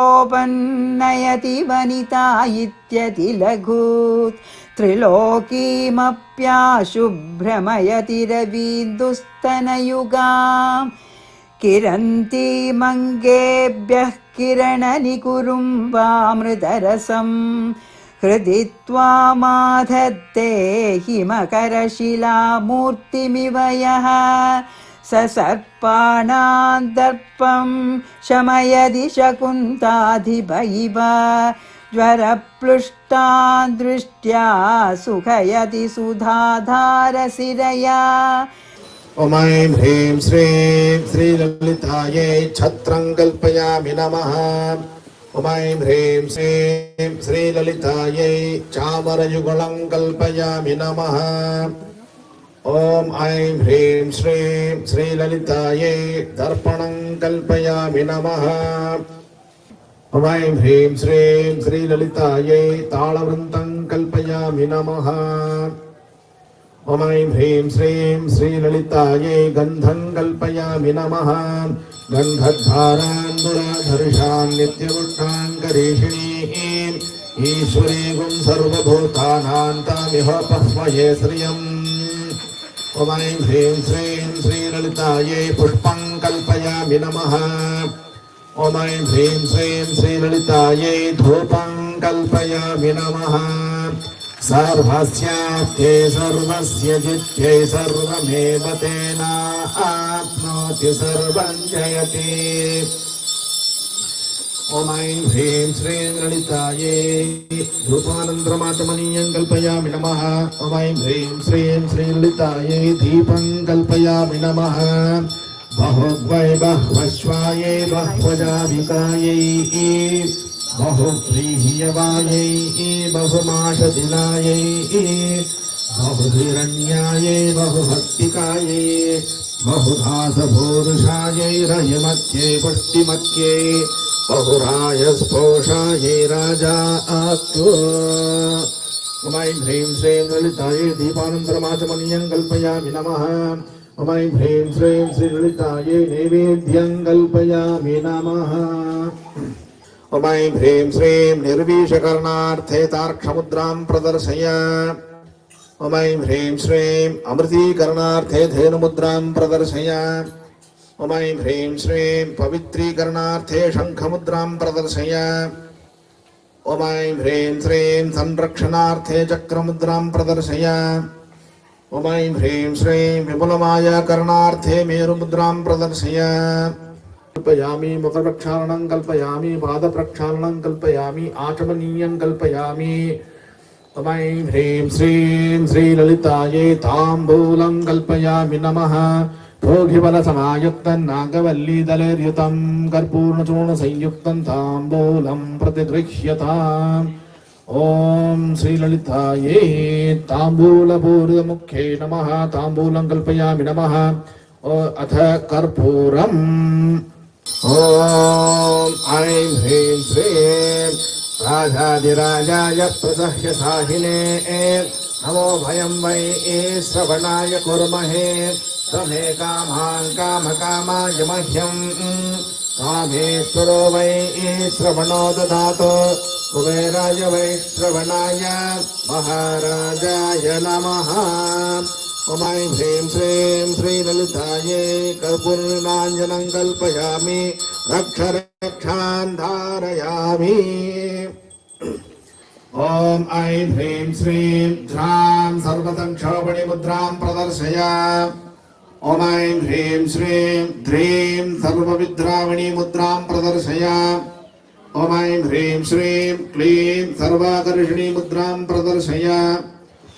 वनिता इत्यतिलघूत् त्रिलोकीमप्याशुभ्रमयति रवीन्दुस्तनयुगाम् किरन्तीमङ्गेभ्यः किरणनिकुरुम्बामृतरसं हृदि त्वामाधत्ते हिमकरशिलामूर्तिमिव यः स सर्पाणां दर्पं शमयति शकुन्ताधिप इव ज्वरप्लुष्टान् दृष्ट्या सुखयति सुधाधारसिरया। ॐ ऐं ह्रीं श्रीं श्रीललितायै छत्रं कल्पयामि नमः। ॐ ऐं ह्रीं श्रीं श्रीललितायै चामरयुगलं कल्पयामि नमः। ॐ ऐं ह्रीं श्रीं श्रीललितायै दर्पणं कल्पयामि नमः। ॐ ऐं ह्रीं श्रीं श्रीललितायै तालवृन्तं कल्पयामि नमः। ॐ ऐं ह्रीं श्रीं श्रीललितायै गन्धं कल्पयामि नमः। गन्धद्वारान्धुराधर्षां नित्यमुष्टां करीषिणीं ईश्वरीगुं सर्वभूतानां तामिह पह्वये श्रियम्। ॐ ऐं ह्रीं श्रीं श्रीललितायै पुष्पं कल्पयामि नमः। ॐ ऐं ह्रीं श्रीं श्रीललितायै धूपं कल्पयामि नमः। सर्वस्याप्त्यै सर्वस्य जित्यै सर्वमेव तेनाप्नोति सर्वं जयति। ॐ ऐं ह्रीं श्रीं ललितायै धूपानन्तरमाचमनीयं कल्पयामि नमः। ॐ ऐं ह्रीं श्रीं श्रीललितायै दीपं कल्पयामि नमः। बहुवै बह्वश्वायै बह्वजाविकायै बहुव्रीह्यवायै बहुमाशदिनायै बहुहिरण्यायै बहुभक्तिकायै बहुधासभूरुषायै रयमत्यै पुष्टिमत्यै बहुरायस्पोषायै राजा आत्व। ॐ ऐं ह्रीं श्रीं ललितायै दीपानन्तरमाचमनीयं कल्पयामि नमः। ॐ ऐं ह्रीं श्रीं श्रीललितायै नैवेद्यं कल्पयामि नमः। ॐ ऐं ह्रीं श्रीं निर्वीशकरणार्थे तार्क्षमुद्रां प्रदर्शय। ॐ ऐं ह्रीं श्रीं अमृतीकरणार्थे धेनुमुद्रां प्रदर्शय। ॐ ऐं ह्रीं श्रीं पवित्रीकरणार्थे शङ्खमुद्रां प्रदर्शय। ॐ ऐं ह्रीं श्रीं संरक्षणार्थे चक्रमुद्रां प्रदर्शय। ॐ ऐं ह्रीं श्रीं विपुलमायाकरणार्थे मेरुमुद्रां प्रदर्शय। कल्पयामि मुखप्रक्षालनं कल्पयामि पादप्रक्षालनं कल्पयामि आचमनीयं कल्पयामि। ॐ ऐं ह्रीं श्रीं श्रीललितायै ताम्बूलं कल्पयामि नमः। भोगिफलसमायुक्तं नागवल्लीदलैर्युतं कर्पूर्णचूर्णसंयुक्तं ताम्बूलं प्रतिगृह्यताम्। ॐ श्रीललितायै ताम्बूलपूर्वमुख्यै नमः। ताम्बूलं कल्पयामि नमः। अथ कर्पूरम्। ॐ ऐं ह्रीं श्रीं राजाधिराजाय प्रसह्य साहिने नमो भयं वै श्रवणाय कुर्महे समे कामान् कामकामाय मह्यं कामेश्वरो वै श्रवणो ददातु कुबेराय वै श्रवणाय महाराजाय नमः। ॐ ऐं ह्रीं श्रीं श्रीललितायै कर्पूरनीराञ्जनं कल्पयामि रक्षां धारयामि। ॐ ऐं ह्रीं श्रीं ध्रां सर्वतक्षोभणिमुद्रां प्रदर्शय। ॐ ऐं ह्रीं श्रीं ध्रीं सर्वविद्रावणीमुद्रां प्रदर्शय। ॐ ऐं ह्रीं श्रीं क्लीं सर्वाकर्षणीमुद्रां प्रदर्शय।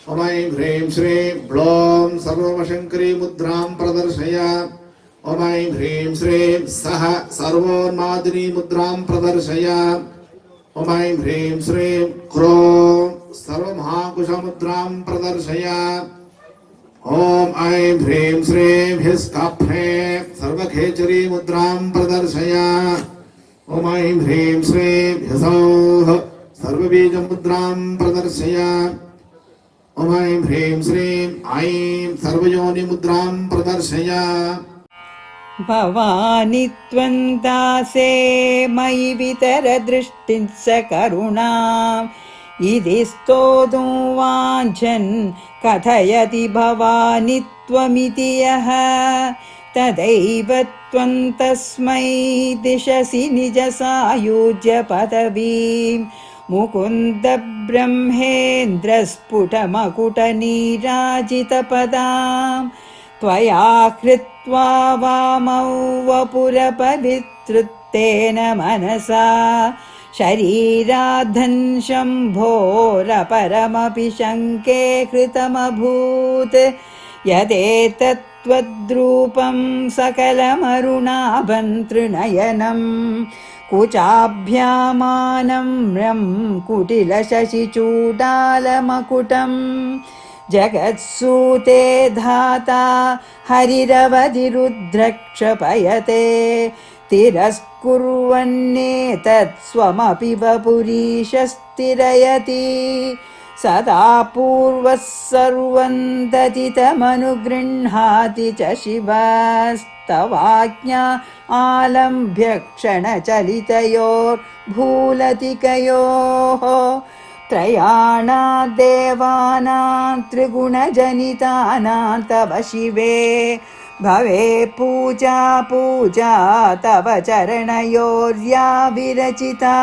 ॐ ऐं ह्रीं श्रीं ब्लौं सर्ववशङ्करीमुद्रां प्रदर्शय। ॐ ऐं ह्रीं श्रीं सः सर्वोन्मादिनीमुद्रां प्रदर्शय। ॐ ऐं ह्रीं श्रीं क्रों सर्वमहाकुशमुद्रां प्रदर्शय। ॐ ऐं ह्रीं श्रीं हिस्काफे सर्वखेचरीमुद्रां प्रदर्शय। ॐ ऐं ह्रीं श्रीं ह्सौः सर्वबीजमुद्रां प्रदर्शय। ॐ ऐं ह्रीं श्रीं ऐं सर्वयोनिमुद्रां प्रदर्शय। भवानि त्वन्दासे मयि वितरदृष्टिं स करुणाम् इति स्तोतुं वाञ्छन् कथयति भवानि त्वमिति यः तदैव त्वं तस्मै दिशसि निजसायुज्य पदवीं मुकुन्द ब्रह्मेन्द्रस्फुटमकुटनीराजितपदां त्वया कृत्वा वामौ वपुरपवित्रुत्तेन मनसा शरीराद्धन् शम्भोरपरमपि शङ्के कृतमभूत् यदेतत्त्वद्रूपं सकलमरुणाभं त्रिनयनं कुचाभ्यामानम्रं कुटिलशशिचूडालमकुटं जगत्सूते धाता हरिरवधिरुद्रक्षपयते तिरस्कुर्वन्नेतत् स्वमपि वपुरीशस्तिरयति सदा पूर्वः सर्वं दतितमनुगृह्णाति च शिवस्तवाज्ञा आलम्भ्य क्षणचलितयोर्भूलतिकयोः त्रयाणां देवानां त्रिगुणजनितानां तव शिवे भवे पूजा पूजा तव चरणयोर्या विरचिता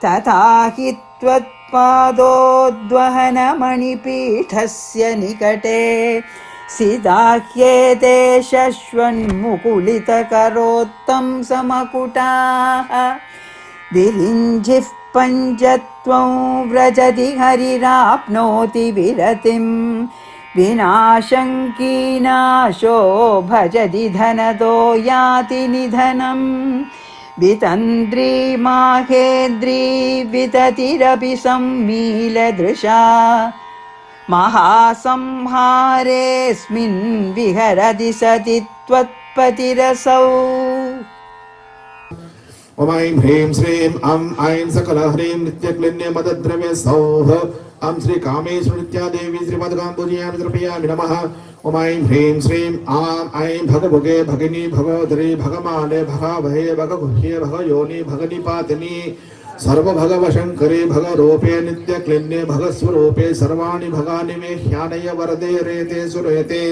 तथा हि त्वत्पादोद्वहनमणिपीठस्य निकटे सिदाह्येते शश्वन्मुकुलितकरोत्तं समकुटाः विरिञ्जिः पञ्चत्वं व्रजति हरिराप्नोति विरतिं विनाशङ्कीनाशो भजति धनदो याति निधनम् वितन्द्री माहेन्द्री विततिरपि सम्मीलदृशा महासंहारेऽस्मिन् विहरति सति त्वत्पतिरसौ ॐ ऐं ह्रीं श्रीं अं ऐं सकलह्रीं नित्यक्लिन्ने मदद्रव्य सौः अं श्री कामेश्वर नित्या देवी श्रीमद्गाम्बुज्यां तर्पयामि नमः। ॐ ऐं ह्रीं श्रीं आं ऐं भगभुगे भगिनी भगोदरी भगमाने भगावहे भगगुह्ये भगयोनि भगनिपातिनी सर्वभगवशङ्करे भगरूपे नित्यक्लिन्ने भगस्वरूपे सर्वाणि भगानि मे ह्यानय वरदे रेते सुरेते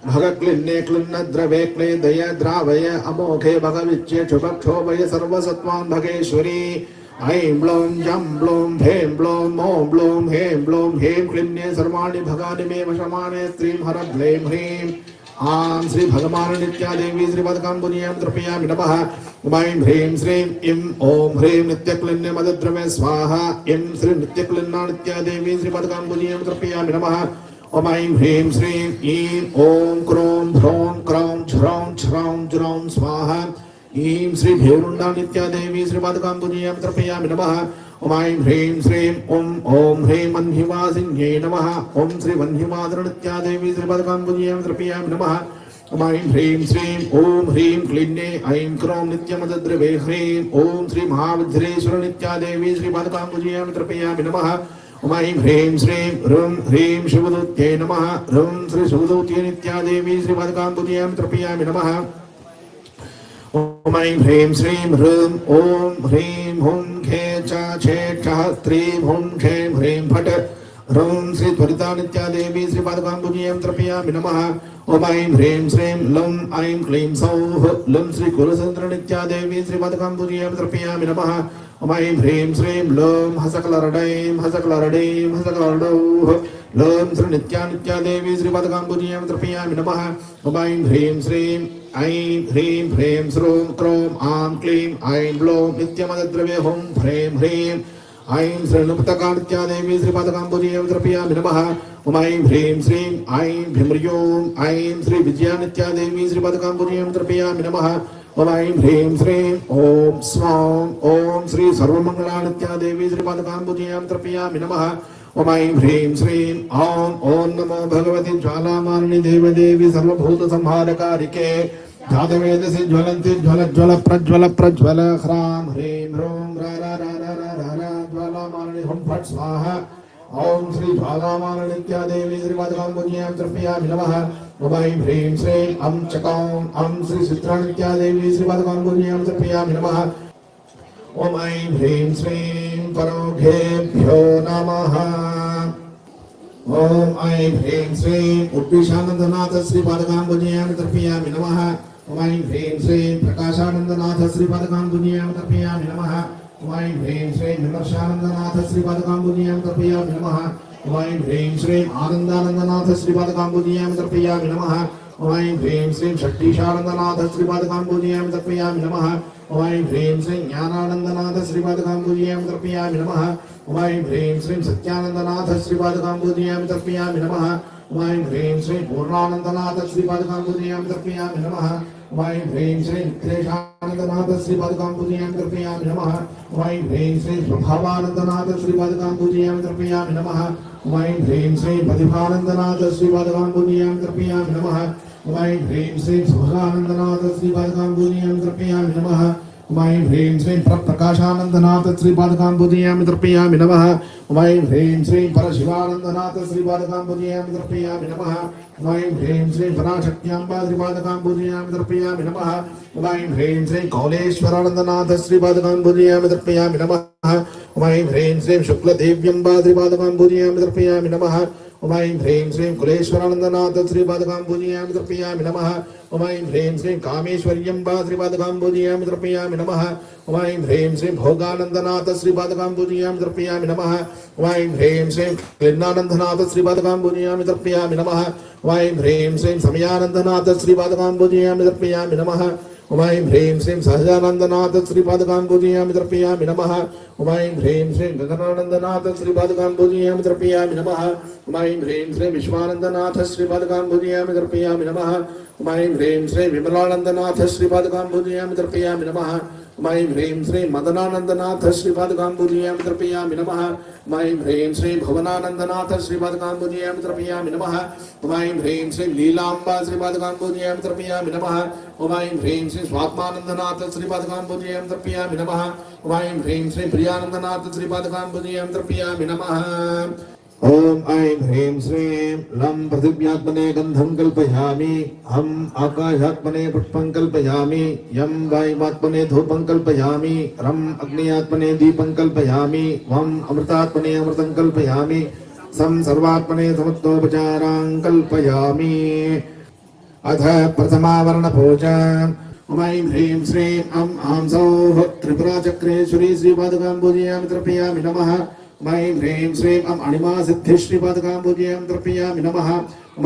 भगक्लिन्ने क्लिन्नद्रवे क्लेदय द्रावय अमोघे भगविच्ये क्षुभक्षोभय सर्वसत्त्वान् भगेश्वरी ऐं ब्लौं जं ब्लौं भें ब्लौं ॐ ब्लौं हें ब्लौं हें क्लिन्ने सर्वाणि भगानि मे वशमाने स्त्रीं हर ब्लैं ह्रीं आं श्री भगवान नित्या देवी श्रीमद्गाम्बुज्यां तर्पयामि नमः। ॐ ऐं ह्रीं श्रीं इं ॐ ह्रीं नित्यक्लिन्ने मदद्रव्ये स्वाहा इं श्री नित्यक्लिन्ना नित्या देवी श्रीमद्गाम्बुज्यां तर्पयामि नमः। ॐ ऐं ह्रीं श्रीं ईं ॐ क्रों भ्रौं क्रौं झ्रौं छ्रौं ज्रौं स्वाहा ईं श्री भेरुण्डा नित्या देवी श्रीमद्गाम्बुज्यां तर्पयामि नमः। ॐ ऐं ह्रीं श्रीं ॐ ह्रीं वह्निवासिन्यै नमः। ॐ श्री वह्निवासर नित्या देवी श्रीमद्गाम्बुज्यां तर्पयामि नमः। ॐ ऐं ह्रीं श्रीं ॐ ह्रीं क्लिन्ने ऐं क्रों नित्यमदद्रवे ह्रीं ॐ श्री महाविद्रेश्वर नित्या देवी श्रीमद्गाम्बुज्यां तर्पयामि नमः। ॐ ऐं ह्रीं श्रीं ह्रूं ह्रीं शिवदूत्यै नमः। ह्रूं श्री शिवदूत्यै नित्या देवी श्रीमद्गाम्बुज्यां तर्पयामि नमः। ॐ ऐं ह्रीं श्रीं ह्रूं ॐ ह्रीं हुं खे च छे छः स्त्रीं हुं खें ह्रीं फट् ह्रूं श्री त्वरिता नित्या देवी श्रीमद्गाम्बुज्यां तर्पयामि नमः। ॐ ऐं ह्रीं श्रीं लुं ऐं क्लीं सौः लुं श्री कुलचन्द्र नित्या देवी श्रीमद्गाम्बुज्यां तर्पयामि नमः। ॐ ऐं ह्रीं श्रीं लुं हसक्लरडैं हसक्लरडैं हसक्लरडौः लुं श्री नित्या नित्या देवी श्रीमद्गाम्बुज्यां तर्पयामि नमः। ॐ ऐं ह्रीं श्रीं ऐं ह्रीं ह्रीं श्रूं क्रों आं क्लीं ऐं ब्लौं नित्यमदद्रव्ये हुं ह्रीं ह्रीं ऐं श्रीनुक्तका नित्या देवी श्रीमद्गाम्बुज्यां तर्पयामि नमः। ॐ ऐं ह्रीं श्रीं ऐं भीम्र्यों ऐं श्री विजया नित्या देवी श्रीमद्गाम्बुज्यां तर्पयामि नमः। ॐ ऐं ह्रीं श्रीं ॐ स्वां ॐ श्री सर्वमङ्गला नित्या देवी श्रीमद्गाम्बुज्यां तर्पयामि नमः। ॐ ऐं ह्रीं श्रीं ॐ नमो भगवति ज्वालामालिनि देवदेवी सर्वभूतसंहारकारिके जातवेदसि ज्वलन्ति ज्वल ज्वल प्रज्वल प्रज्वल ह्रां ह्रीं ह्रूं रा रा रा रा रा रा रा ज्वालामालिनि हुं फट् स्वाहा ॐ श्री ज्वालामालिनि नित्या देवी श्रीमद्गाम्बुज्यां तर्पयामि नमः। ॐ ऐं ह्रीं श्रीं अं चकौं अं श्री चित्रा नित्या देवी श्रीमद्गाम्बुज्यां तर्पयामि नमः। ॐ ऐं ह्रीं श्रीं परोघेभ्यो नमः। ॐ ऐं ह्रीं श्रीं उद्भिषानन्दनाथ श्रीमद्गाम्बुज्यां तर्पयामि नमः। ॐ ऐं ह्रीं श्रीं प्रकाशानन्दनाथ श्रीमद्गाम्बुज्यां तर्पयामि नमः। ॐ ऐं ह्रीं श्रीं विमर्शानन्दनाथ श्रीमद्गाम्बुज्यां तर्पयामि नमः। ॐ ऐं ह्रीं श्रीं आनन्दानन्दनाथ श्रीमद्गाम्बुज्यां तर्पयामि नमः। ॐ ऐं ह्रीं श्रीं षट्टिशानन्दनाथ श्रीमद्गाम्बुज्यां तर्पयामि नमः। ॐ ऐं ह्रीं श्रीं ज्ञानानन्दनाथ श्रीमद्गाम्बुज्यां तर्पयामि नमः। ॐ ऐं ह्रीं श्रीं सत्यानन्दनाथ श्रीमद्गाम्बुज्यां तर्पयामि नमः। ॐ ऐं ह्रीं श्रीं पूर्णानन्दनाथ श्रीमद्गाम्बुज्यां तर्पयामि नमः। ॐ ऐं ह्रीं श्रीं विक्लेशानन्दनाथ श्रीमद्गाम्बुज्यां तर्पयामि नमः। ॐ ऐं ह्रीं श्रीं स्वभावानन्दनाथ श्रीमद्गाम्बुज्यां तर्पयामि नमः। ॐ ऐं ह्रीं श्रीं प्रतिभानन्दनाथ श्रीमद्गाम्बुज्यां तर्पयामि नमः। ॐ ऐं ह्रीं श्रीं सुभगानन्दनाथ श्रीमद्गाम्बुज्यां तर्पयामि नमः। ॐ ऐं ह्रीं श्रीं प्रकाशानन्दनाथ श्रीमद्गाम्बुज्यां तर्पयामि नमः। ॐ ऐं ह्रीं श्रीं परशिवानन्दनाथ श्रीमद्गाम्बुज्यां तर्पयामि नमः। ॐ ऐं ह्रीं श्रीं पराशक्त्याम्बा श्रीमद्गाम्बुज्यां तर्पयामि नमः। ॐ ऐं ह्रीं श्रीं कौलेश्वरानन्दनाथ श्रीमद्गाम्बुज्यां तर्पयामि नमः। ॐ ऐं ह्रीं श्रीं शुक्लदेव्यम्बा श्रीमद्गाम्बुज्यां तर्पयामि नमः। ॐ ऐं ह्रीं श्रीं कुलेश्वरानन्दनाथ श्रीमद्गाम्बुज्यां तर्पयामि नमः। ॐ ऐं ह्रीं श्रीं कामेश्वर्यम्बा श्रीमद्गाम्बुज्यां तर्पयामि नमः। ॐ ऐं ह्रीं श्रीं भोगानन्दनाथ श्रीमद्गाम्बुज्यां तर्पयामि नमः। ॐ ऐं ह्रीं श्रीं क्लिन्नानन्दनाथ श्रीमद्गाम्बुज्यां तर्पयामि नमः। ॐ ऐं ह्रीं श्रीं समयानन्दनाथ श्रीमद्गाम्बुज्यां तर्पयामि नमः। ॐ ऐं ह्रीं श्रीं सहजानन्दनाथ श्रीपादकान् पूजयामि तर्पयामि नमः। ऐं ह्रीं श्रीं गगनानन्दनाथ श्रीपादकान् पूजयामि तर्पयामि नमः। ऐं ह्रीं श्रीं विश्वानन्दनाथ श्रीपादकान् पूजयामि तर्पयामि नमः। ऐं ह्रीं श्रीं विमलानन्दनाथ श्रीपादकान् पूजयामि तर्पयामि नमः। ऐं ह्रीं श्रीं मदनानन्दनाथ श्रीपादकान् पूजयामि तर्पयामि नमः। ऐं ह्रीं श्रीं भुवनानन्दनाथ श्रीपादकान् पूजयामि तर्पयामि नमः। ऐं ह्रीं श्रीं लीलाम्बा श्रीपादकान् पूजयामि तर्पयामि नमः। ऐं ह्रीं श्रीं स्वात्मानन्दनाथ श्रीपादकान् पूजयामि तर्पयामि नमः। ऐं ह्रीं श्रीं प्रियानन्दनाथ श्रीपादकान् पूजयामि तर्पयामि नमः। ॐ ऐं ह्रीं श्रीं लं पृथिव्यात्मने गन्धं कल्पयामि, हं आकाशात्मने पुष्पं कल्पयामि, यं वायुवात्मने धूपं कल्पयामि, रं अग्न्यात्मने दीपं कल्पयामि, वं अमृतात्मने अमृतं कल्पयामि, सं सर्वात्मने समत्वोपचारां कल्पयामि। अथ प्रथमावरणपूजा। ऐं ह्रीं श्रीं आं सौः त्रिपुराचक्रेश्वरी श्रीपादकान् पूजयामि तर्पयामि नमः। ऐं ह्रीं श्रीं अणिमा सिद्धि श्रीपादकान् पूजयामि तर्पयामि नमः।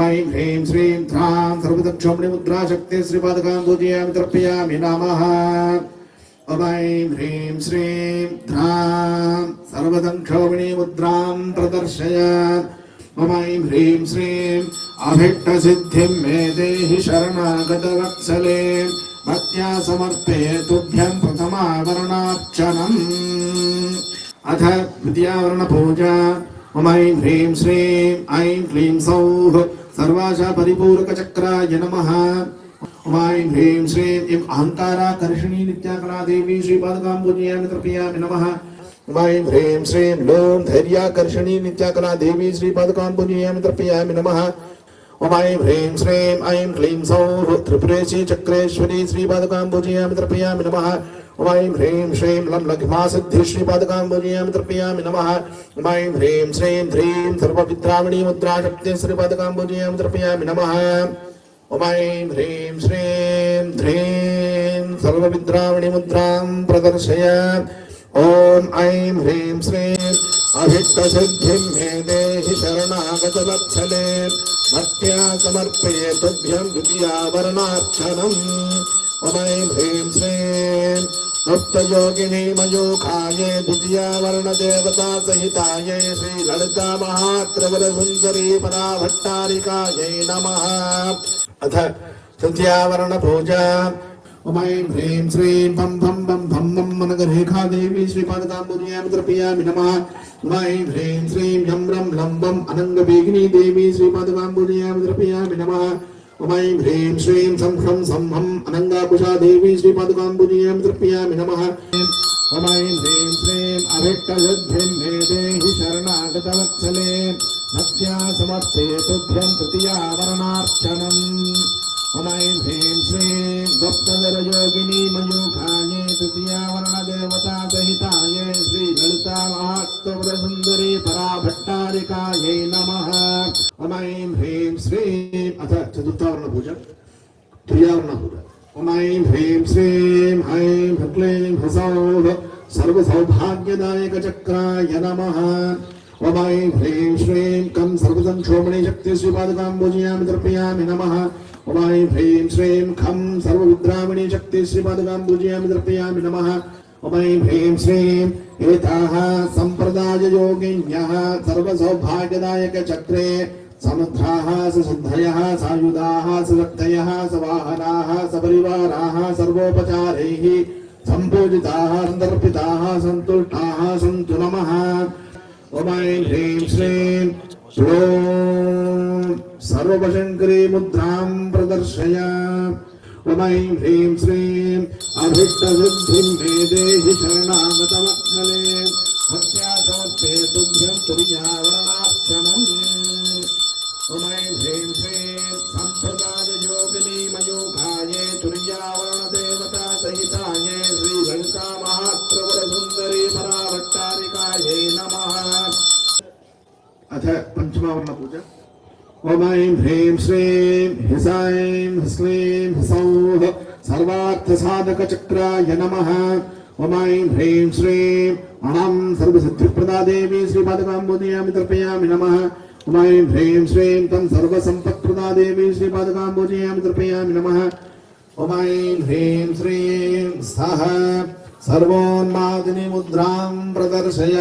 ऐं ह्रीं श्रीं ध्रां सर्वदक्षोमणि मुद्रा शक्ति श्रीपादकान् पूजयामि तर्पयामि नमः। ऐं ह्रीं श्रीं ध्रां सर्वदक्षोमणि मुद्रां प्रदर्शय। ऐं ह्रीं श्रीं अभीष्टसिद्धिं मे देहि शरणागतवत्सले, भक्त्या समर्पये तुभ्यं प्रथमावरणार्चनम्। अथ द्वितीयावरणपूजा। ऐं ह्रीं श्रीं ऐं क्लीं सौः सर्वाशा परिपूरकचक्राय नमः। ऐं ह्रीं श्रीं इं अहङ्काराकर्षिणी नित्याकरा देवी श्रीपादकान् पूजयामि तर्पयामि नमः। ऐं ह्रीं श्रीं लों धैर्याकर्षिणी नित्याकरा देवी श्रीपादकान् पूजयामि तर्पयामि नमः। ऐं ह्रीं श्रीं ऐं क्लीं सौः त्रिपुरेशी चक्रेश्वरी श्रीपादकान् पूजयामि तर्पयामि नमः। ऐं ह्रीं श्रीं लं लघ्मा सिद्धि श्रीपादकान् पूजयामि तर्पयामि नमः। ऐं ह्रीं श्रीं ध्रीं सर्वविद्राविणी मुद्रा शक्ति श्रीपादकान् पूजयामि तर्पयामि नमः। ऐं ह्रीं श्रीं ध्रीं सर्वविद्राविणी मुद्रां प्रदर्शय। ॐ ऐं ह्रीं श्रीं अभीष्टसिद्धिं मे देहि शरणागतवत्सले, भक्त्या समर्पये तुभ्यं द्वितीयावरणार्चनम्। ऐं ह्रीं श्रीं गुप्तयोगिनी मयूखाये द्वितीयावरणदेवता सहितायै श्रीललिता महात्रवरसुन्दरी पराभट्टारिकायै नमः। अथ तृतीयावरणपूजा। ऐं ह्रीं श्रीं भं भं भं भं भं मनगरेखा देवी श्रीपादकान् पूजयामि तर्पयामि नमः। ऐं ह्रीं श्रीं यं रं लं वं अनङ्गवेगिनी देवी श्रीपादकान् पूजयामि तर्पयामि नमः। ऐं ह्रीं श्रीं सं ह्रं सं हं अनङ्गाकुशा देवी श्रीपादकान् पूजयामि तर्पयामि नमः। ऐं ह्रीं श्रीं अभीष्टसिद्धिं मे देहि शरणागतवत्सले, भक्त्या समर्पये तुभ्यं तृतीयावरणार्चनम्। ऐं ह्रीं श्रीं गुप्तधरयोगिनी मयूखाये तृतीयावरणदेवता सहितायै श्रीललिता महात्वरसुन्दरी पराभट्टारिकायै नमः। ऐं ह्रीं श्रीं अथ चतुर्थावरणपूजा क्रियावरणपूजा। ऐं ह्रीं श्रीं ऐं ह्क्लीं ह्सौः सर्वसौभाग्यदायकचक्राय नमः। ऐं ह्रीं श्रीं कं सर्वसंक्षोभणी शक्ति श्रीपादकान् पूजयामि तर्पयामि नमः। ऐं ह्रीं श्रीं खं सर्वविद्राविणी शक्ति श्रीपादकान् पूजयामि तर्पयामि नमः। ऐं ह्रीं श्रीं एताः सम्प्रदाययोगिन्यः सर्वसौभाग्यदायकचक्रे समुद्राः ससिद्धयः सायुधाः सशक्तयः सवाहनाः सपरिवाराः सर्वोपचारैः सम्पूजिताः सन्दर्पिताः सन्तुष्टाः सन्तु नमः। ऐं ह्रीं श्रीं सर्वशङ्करी मुद्रां प्रदर्शय। ऐं ह्रीं श्रीं अभीष्टसिद्धिं मे देहि शरणागतवत्सले, भक्त्या समर्पये तुभ्यं तुरीयावरणार्चनम्। ऐं ह्रीं श्रीं सम्प्रदाययोगिनी मयूखाये तुरीयावरणदेवता सहिताये श्रीललिता महात्रवरसुन्दरी पराभट्टारिकायै नमः। अथ पंचमावरणपूजा। ऐं ह्रीं श्रीं ह्सैं ह्स्लीं ह्सौः सर्वार्थसाधकचक्राय नमः। ऐं ह्रीं श्रीं अणं सर्वसिद्धिप्रदा देवी श्रीपादकान् पूजयामि तर्पयामि नमः। ऐं ह्रीं श्रीं तं सर्वसम्पत्प्रदा देवी श्रीपादकान् पूजयामि तर्पयामि नमः। ॐ ऐं ह्रीं श्रीं सः सर्वोन्मादिनी मुद्रां प्रदर्शय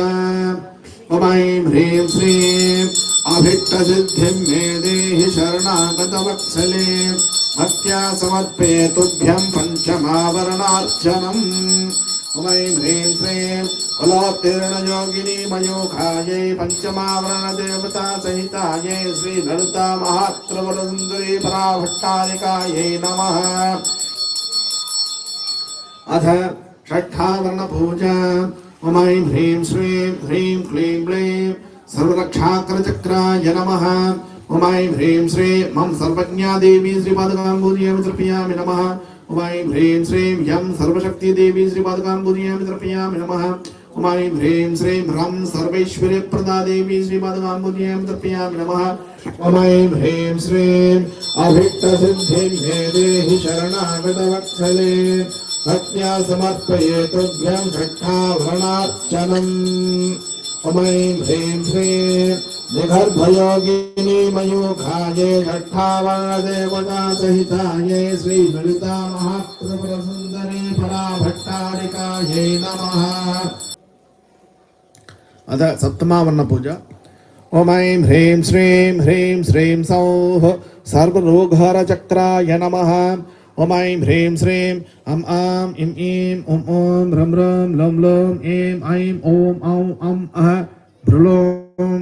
ॐ ऐं ह्रीं श्रीं अभीष्टसिद्धिं मे देहि शरणागतवत्सले भक्त्या समर्पये तुभ्यं पञ्चमावरणार्चनम् ॐ ऐं ह्रीं श्रीं फलोत्तीर्णयोगिनी मयूखायै पञ्चमावरणदेवता सहितायै श्रीललिता महात्रवरसुन्दरी पराभट्टारिकायै नमः। अथ षष्ठावरणपूजा ॐ ऐं ह्रीं श्रीं ह्रीं क्लीं ग्लीं सर्वरक्षाकरचक्राय नमः। ॐ ऐं ह्रीं श्रीं मम सर्वज्ञा देवी श्रीपादकाम्बुदीयं तर्पयामि नमः। ॐ ऐं ह्रीं श्रीं यं सर्वशक्ति देवी श्रीपादकाम्बुदीयं तर्पयामि नमः। ॐ ऐं ह्रीं श्रीं ह्रं सर्वैश्वर्यप्रदा देवी श्रीपादकाम्बुदीयं तर्पयामि नमः। ॐ ऐं ह्रीं श्रीं अभीष्टसिद्धिं मे देहि शरणागतवत्सले भक्त्या समर्पये तुभ्यं षष्ठावरणार्चनम् ॐ ऐं ह्रीं श्रीं निगर्भयोगिनी मयूखायै षष्ठावरणदेवता सहितायै श्रीललिता महात्रिपुरसुन्दरी पराभट्टारिकायै नमः। अथ सप्तमावरणपूजा ॐ ऐं ह्रीं श्रीं सौः सर्वरोगहरचक्राय नमः। ॐ ऐं ह्रीं श्रीं अं आं इं ईं ॐ ॐ रं रं लं लं ऐं ऐं ॐ औं अं अः भ्रुलों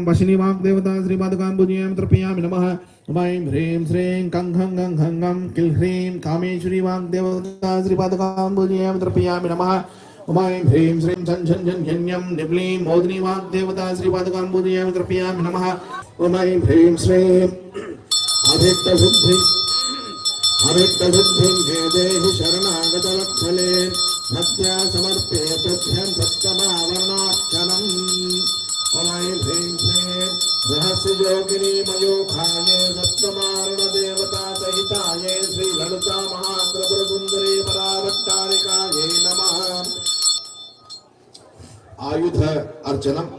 वशिनी वाग्देवता श्रीपादकाम्बुदीयं तर्पयामि नमः। ॐ ऐं ह्रीं श्रीं कं खं गं खं गं किल ह्रीं कामेश्वरी वाग्देवता श्रीपादकाम्बुदीयं तर्पयामि नमः। ॐ ऐं ह्रीं श्रीं छं छं झं झन्यं निप्लीं मोदिनी वाग्देवता श्रीपादकाम्बुदीयं तर्पयामि नमः। ॐ ऐं ह्रीं श्रीं अभिष्टसिद्धिं मे देहि शरणागतवत्सले भक्त्या समर्पये तुभ्यं सप्तमावरणार्चनम् ॐ ऐं ह्रीं श्रीं रहस्ययोगिनी मयूखायै सप्तमावरणदेवता सहितायै श्रीललिता महात्रिपुरसुन्दरी पराभट्टारिकायै नमः। आयुध अर्चनम्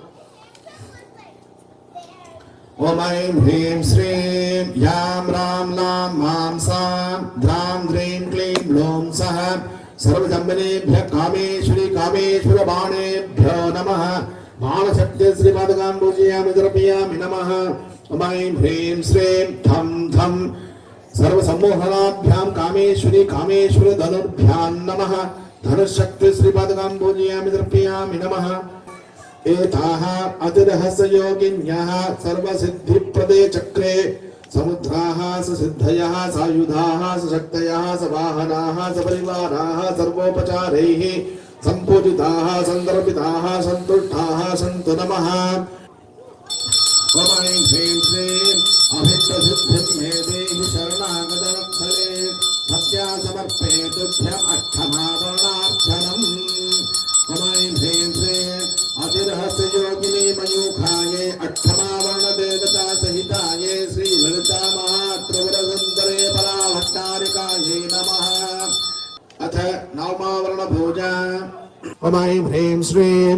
ॐ ऐं ह्रीं श्रीं यां रां लां मां सां द्रां द्रीं क्लीं ग्लौं सः सर्वजन्मनेभ्यः कामेश्वरी कामेश्वरबाणेभ्यो नमः। बाणशक्ति श्रीपादकाम्बुदीयं तर्पयामि नमः। ॐ ऐं ह्रीं श्रीं ठं ठं सर्वसम्मोहनाभ्यां कामेश्वरी कामेश्वरधनुर्भ्यां नमः। धनुशक्ति श्रीपादकाम्बुदीयं तर्पयामि नमः। एताः अतिरहस्ययोगिन्यः सर्वसिद्धिप्रदे चक्रे समुद्राः ससिद्धयः सायुधाः सशक्तयः सवाहनाः सपरिवाराः सर्वोपचारैः सम्पूजिताः सन्दर्पिताः सन्तुष्टाः सन्तु नमः। ॐ ऐं ह्रीं श्रीं अभीष्टसिद्धिं मे देहि शरणागतवत्सले भक्त्या समर्पये तुभ्यम् अष्टमावरणार्चनम् ॐ ऐं ह्रीं श्रीं अतिरहस्ययोगिनी मयूखायै अष्टमावरणदेवता सहितायै श्रीललिता महात्रिपुरसुन्दरी पराभट्टारिकायै नमः। अथ नवमावरणपूजा ॐ ऐं ह्रीं श्रीं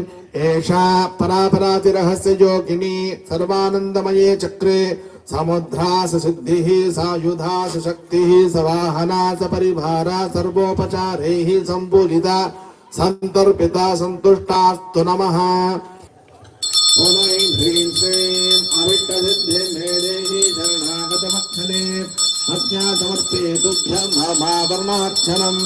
एषा परापरातिरहस्ययोगिनी सर्वानन्दमये चक्रे समुद्रा ससिद्धिः सायुधा सशक्तिः सवाहना सपरिवारा सर्वोपचारैः सम्पूजिता सन्तर्पिता सन्तुष्टास्तु नमः। ॐ ऐं ह्रीं श्रीं अभीष्टसिद्धिं मे देहि शरणागतवत्सले भक्त्या समर्पये तुभ्यं नवमावरणार्चनम्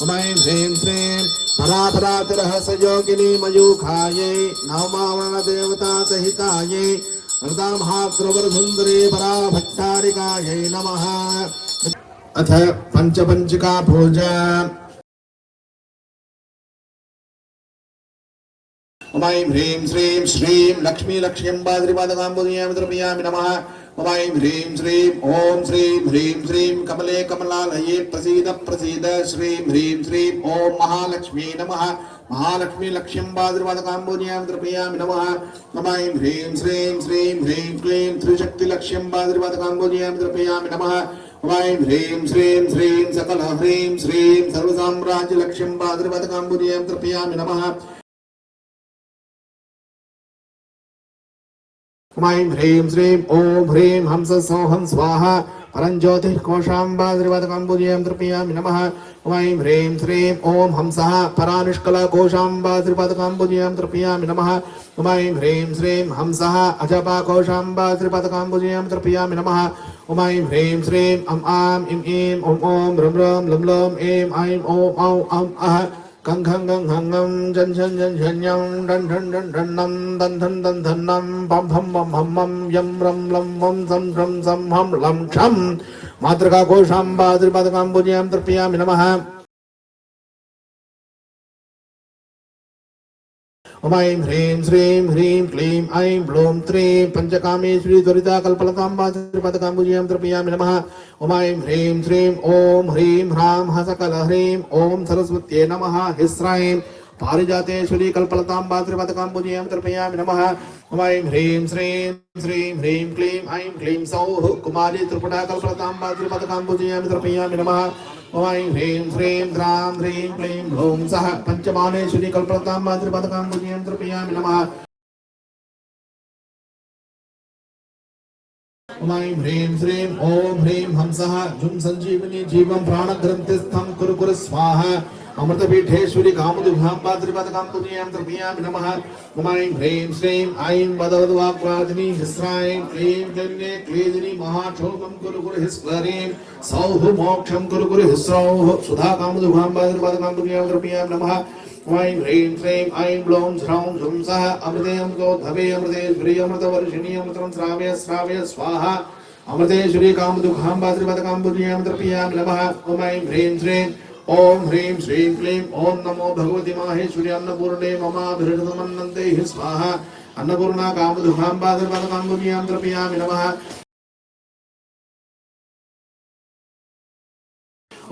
ॐ ऐं ह्रीं श्रीं परापरातिरहस्ययोगिनी मयूखायै नवमावरणदेवता सहितायै ललिता महात्रिपुरसुन्दरी पराभट्टारिकायै नमः। अथ पंचपंचिका पूजा ॐ ऐं ह्रीं श्रीं श्रीं लक्ष्मी लक्ष्म्यम्बा श्रीपादकाम्बुदीयं तर्पयामि नमः। ॐ ऐं ह्रीं श्रीं ॐ श्रीं ह्रीं श्रीं कमले कमलालये प्रसीद प्रसीद श्रीं ह्रीं श्रीं ॐ महालक्ष्मी नमः। महालक्ष्मी लक्ष्म्यम्बा श्रीपादकाम्बुदीयं तर्पयामि नमः। ॐ ऐं ह्रीं श्रीं श्रीं ह्रीं क्लीं त्रिशक्ति लक्ष्म्यम्बा श्रीपादकाम्बुदीयं तर्पयामि नमः। ॐ ऐं ह्रीं श्रीं श्रीं सकल ह्रीं श्रीं सर्वसाम्राज्य लक्ष्म्यम्बा श्रीपादकाम्बुदीयं तर्पयामि नमः। ॐ ऐं ह्रीं श्रीं ॐ ह्रीं हंस सौहं स्वाहा परञ्ज्योतिः कोशाम्बा श्रीपादकां पूजयामि तर्पयामि नमः। ऐं ह्रीं श्रीं ॐ हंसः परानिष्कला कोशाम्बा श्रीपादकां पूजयामि तर्पयामि नमः। ऐं ह्रीं श्रीं हंसः अजपा कोशाम्बा श्रीपादकां पूजयामि तर्पयामि नमः। ऐं ह्रीं श्रीं आं इं ईं ॐ रं रं लं लं ऐं ऐं ॐ औ औं अः कं खं गं हं गं जं झं झं झन्यं डं ढं डं ढन्नं दं धं दं धन्नं बं भं बं हं मं यं रं लं वं सं ह्रं सं हं लं क्षं मातृका कोशाम्बा श्रीपादकां पूजयामि तर्पयामि नमः। ऐं ह्रीं श्रीं ह्रीं क्लीं ऐं ब्लूं त्रीं पञ्चकामेश्वरी त्वरिता कल्पलताम्बा श्रीपादकां पूजयामि तर्पयामि नमः। ऐं ह्रीं श्रीं ॐ ह्रीं ह्रां हसकलह्रीं ॐ सरस्वत्यै नमः। ह्स्रां पारिजातेश्वरी कल्पलताम्बा श्रीपादकां पूजयामि तर्पयामि नमः। ऐं ह्रीं श्रीं श्रीं ह्रीं क्लीं ऐं क्लीं सौः कुमारी त्रिपुटा कल्पलताम्बा श्रीपादकां पूजयामि तर्पयामि नमः। ऐं ह्रीं श्रीं द्रां ह्रीं क्लीं ह्लूं सः पञ्चमानेश्वरी कल्पलताम्बा श्रीपादकां पूजयामि तर्पयामि नमः। ऐं ह्रीं श्रीं ॐ ह्रीं हंसः जुं सञ्जीवनी जीवं प्राणग्रन्थिस्थं कुरु कुरु स्वाहा अमृतपीठेश्वरी कामदुघाम्बा श्रीपादकां पूजयामि तर्पयामि नमः। ऐं ह्रीं श्रीं ऐं वदवद्वाक्वादिनी ह्स्रां क्लीं जन्ये क्लीदिनी महाक्षोभं कुरु कुरु ह्स्क्लरीं सौः मोक्षं कुरु कुरु ह्स्रौः सुधा कामदुघाम्बा श्रीपादकां पूजयामि तर्पयामि नमः। ऐं ह्रीं श्रीं ऐं ब्लौं ह्रौं ह्रुं सः अमृते अमृतोद्भवे अमृतेश्वरी अमृतवर्षिणी अमृतं श्रावय श्रावय स्वाहा अमृतेश्वरी कामदुघाम्बा श्रीपादकां पूजयामि तर्पयामि नमः। ऐं ह्रीं श्रीं ॐ ह्रीं श्रीं क्लीं ॐ नमो भगवति माहेश्वरी अन्नपूर्णे ममाभिरृतमन्नन्ते स्वाहा अन्नपूर्णा कामदुघाम्बा श्रीपादकां पूजयामि तर्पयामि नमः।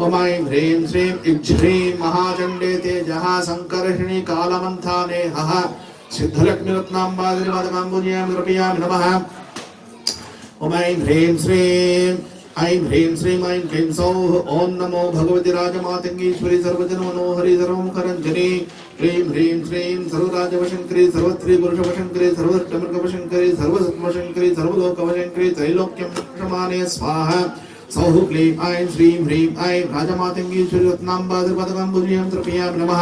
ऐं ह्रीं श्रीं इज्ह्रीं महाचण्डे तेजः संकर्षिणी कालमन्थाने हः सिद्धलक्ष्मीरत्नाम्बा श्रीपादकां पूजयामि तर्पयामि नमः। ऐं ह्रीं श्रीं ऐं ह्रीं श्रीं ऐं क्लीं सौः ॐ नमो भगवति राजमातङ्गीश्वरी सर्वजनमनोहरी सर्वमुखरञ्जनी क्लीं ह्रीं श्रीं सर्वराजवशङ्करी सर्वस्त्री पुरुषवशङ्करी सर्वष्टमृगवशङ्करी सर्वसत्मशङ्करी सर्वलोकवशङ्करी त्रैलोक्यं क्षमाने स्वाहा सौः क्लीं ऐं श्रीं ह्रीं ऐं राजमातङ्गीश्वरी रत्नाम्बा श्रीपादकां पूजयामि तर्पयामि नमः।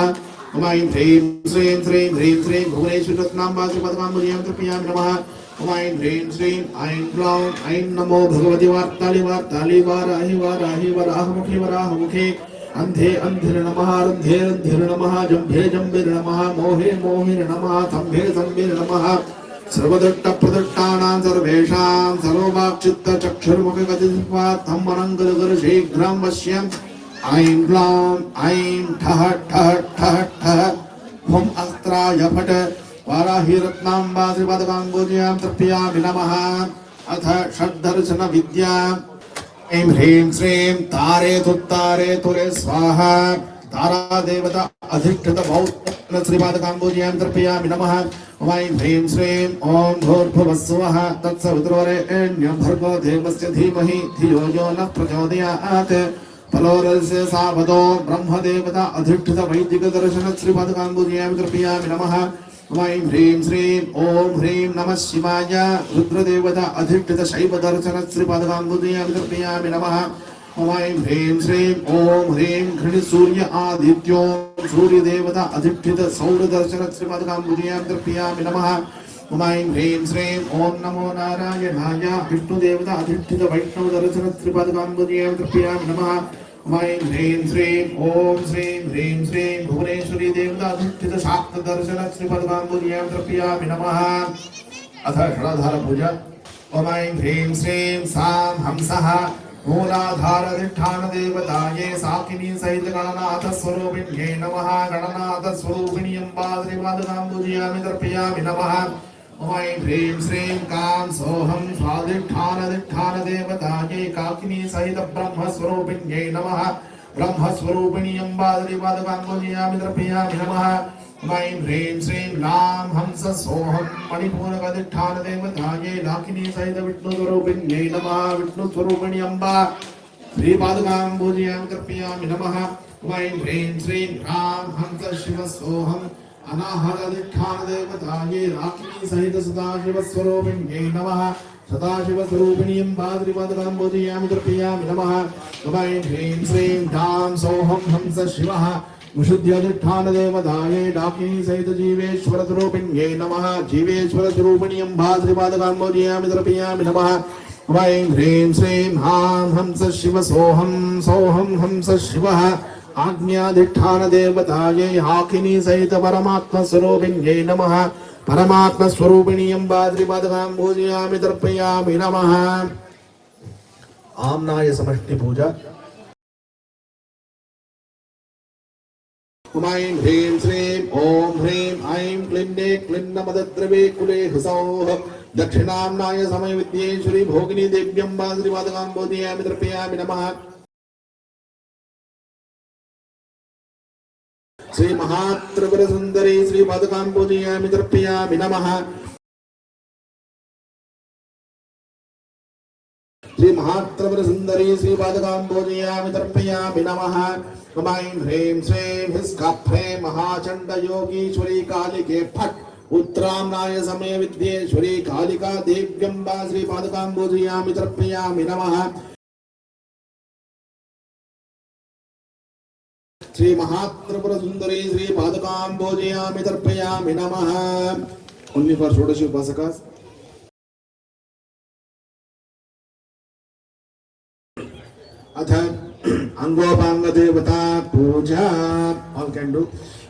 ऐं ह्रीं श्रीं श्रीं ह्रीं श्रीं भुवनेश्वरी रत्नाम्बा श्रीपादकां पूजयामि तर्पयामि नमः। ऐं ह्रीं श्रीं ऐं ग्लौं ऐं नमो भगवति वार्ताली वार्ताली वाराहि वाराहि वराहमुखी वराहमुखी अन्धे अन्धिर नमः रन्धे रन्धिर नमः जम्भे जम्भिर नमः मोहे मोहिर नमः सम्भे सम्भिर नमः सर्वदट्टप्रदट्टानां सर्वेषां सर्ववाक्चित्तचक्षुर्मुखगतिस्वार्थं मनङ्गलगर शीघ्रं वश्यम् ऐं ग्लौं ऐं ठः ठः ठः ठः हुं अस्त्राय फट् वाराही रत्नाम्बा श्रीपादकां पूजयामि तर्पयामि नमः। अथ षड्दर्शन विद्या ऐं ह्रीं श्रीं तारे तुरे स्वाहा तारा देवता अधिष्ठित भौत श्रीपादकां पूजयामि तर्पयामि नमः। ऐं ह्रीं श्रीं ॐ भूर्भुवस्सुवः तत्सवितुर्वरेण्यं भर्गो देवस्य धीमहि धियो यो नः प्रचोदयात् फलोरस्य सावतो ब्रह्मदेवता अधिष्ठित वैदिक दर्शन श्रीपादकां पूजयामि तर्पयामि नमः। ऐं ह्रीं श्रीं ॐ ह्रीं नमः शिवाय रुद्रदेवता अधिष्ठित शैव दर्शन श्रीपादकां पूजयामि तर्पयामि नमः। ऐं ह्रीं श्रीं ॐ ह्रीं घृणि सूर्य आदित्यो सूर्यदेवता अधिष्ठित सौर दर्शन श्रीपादकां पूजयामि तर्पयामि नमः। ऐं ह्रीं श्रीं ॐ नमो नारायणाय विष्णुदेवता अधिष्ठित वैष्णव दर्शन श्रीपादकां पूजयामि तर्पयामि नमः। ऐं ह्रीं श्रीं ॐ श्रीं ह्रीं श्रीं भुवनेश्वरी देवता अधिष्ठित शाक्त दर्शन श्रीपादकां पूजयामि तर्पयामि नमः। अथ षडाधार पूजा। ऐं ह्रीं श्रीं सां हंसः मूलाधारधिष्ठान देवताये साकिनी सहित गणनाथ स्वरूपिण्यै नमः। गणनाथ स्वरूपिणी अम्बा श्रीपादकां पूजयामि तर्पयामि नमः। ऐं ह्रीं श्रीं कां सोऽहं स्वाधिष्ठान देवतायै काकिनी सहित ब्रह्मस्वरूपिण्यै नमः। ब्रह्मस्वरूपिणी अम्बा श्रीपादकां पूजयामि तर्पयामि नमः। ऐं ह्रीं श्रीं लां हंस सोऽहं मणिपूरकधिष्ठान देवतायै लाकिनी सहित विष्णुस्वरूपिण्यै नमः। विष्णुस्वरूपिणी अम्बा श्रीपादकां पूजयामि तर्पयामि नमः। ऐं ह्रीं श्रीं ह्रां हंस शिव सोऽहं अनाहरदिष्ठान देवताये राकिनी सहित सदाशिवस्वरूपिण्यै नमः सदाशिवस्वरूपिणीं पाद्रिपदकां बोधयामि तर्पयामि नमः ऐं ह्रीं श्रीं ह्रां सौहं हंस शिवः विशुद्ध्यधिष्ठान देवताये डाकिनी सहित जीवेश्वरस्वरूपिण्यै नमः जीवेश्वरस्वरूपिणीं पाद्रिपदकां बोधयामि तर्पयामि नमः ऐं ह्रीं श्रीं ह्रां हंस शिव सौहं हंस शिवः आज्ञाधिष्ठान देवताये हाकिनी सहित परमात्मा स्वरूपिण्यै नमः परमात्मा स्वरूपिणी अम्बाद्रिपादकां पूजयामि तर्पयामि नमः आम्नाय समष्टि पूजा ऐं ह्रीं श्रीं ॐ ह्रीं ऐं क्लिन्ने क्लिन्नमदद्रवे कुले हृसौः दक्षिणाम्नाय समय विद्येश्वरी भोगिनी देव्यम्बाद्रिपादकां पूजयामि तर्पयामि नमः श्री महात्रिपुर सुंदरी श्री पादकां पूजयामि तर्पयामि नमः श्री महात्रिपुर सुंदरी श्री पादकां पूजयामि तर्पयामि नमः ऐं ह्रीं श्रीं हिस्काफ्रे महाचंड योगीश्वरी कालिके फट् उत्तराम्नाय समय विद्येश्वरी कालिका देव्यम्बा श्री पादकां पूजयामि तर्पयामि नमः श्री महात्रिपुर सुंदरी श्री पादकां पूजयामि तर्पयामि नमः ओन्ली फॉर षोडशी उपासकास अथ अंगोपांग देवता पूजा ऑल कैन डू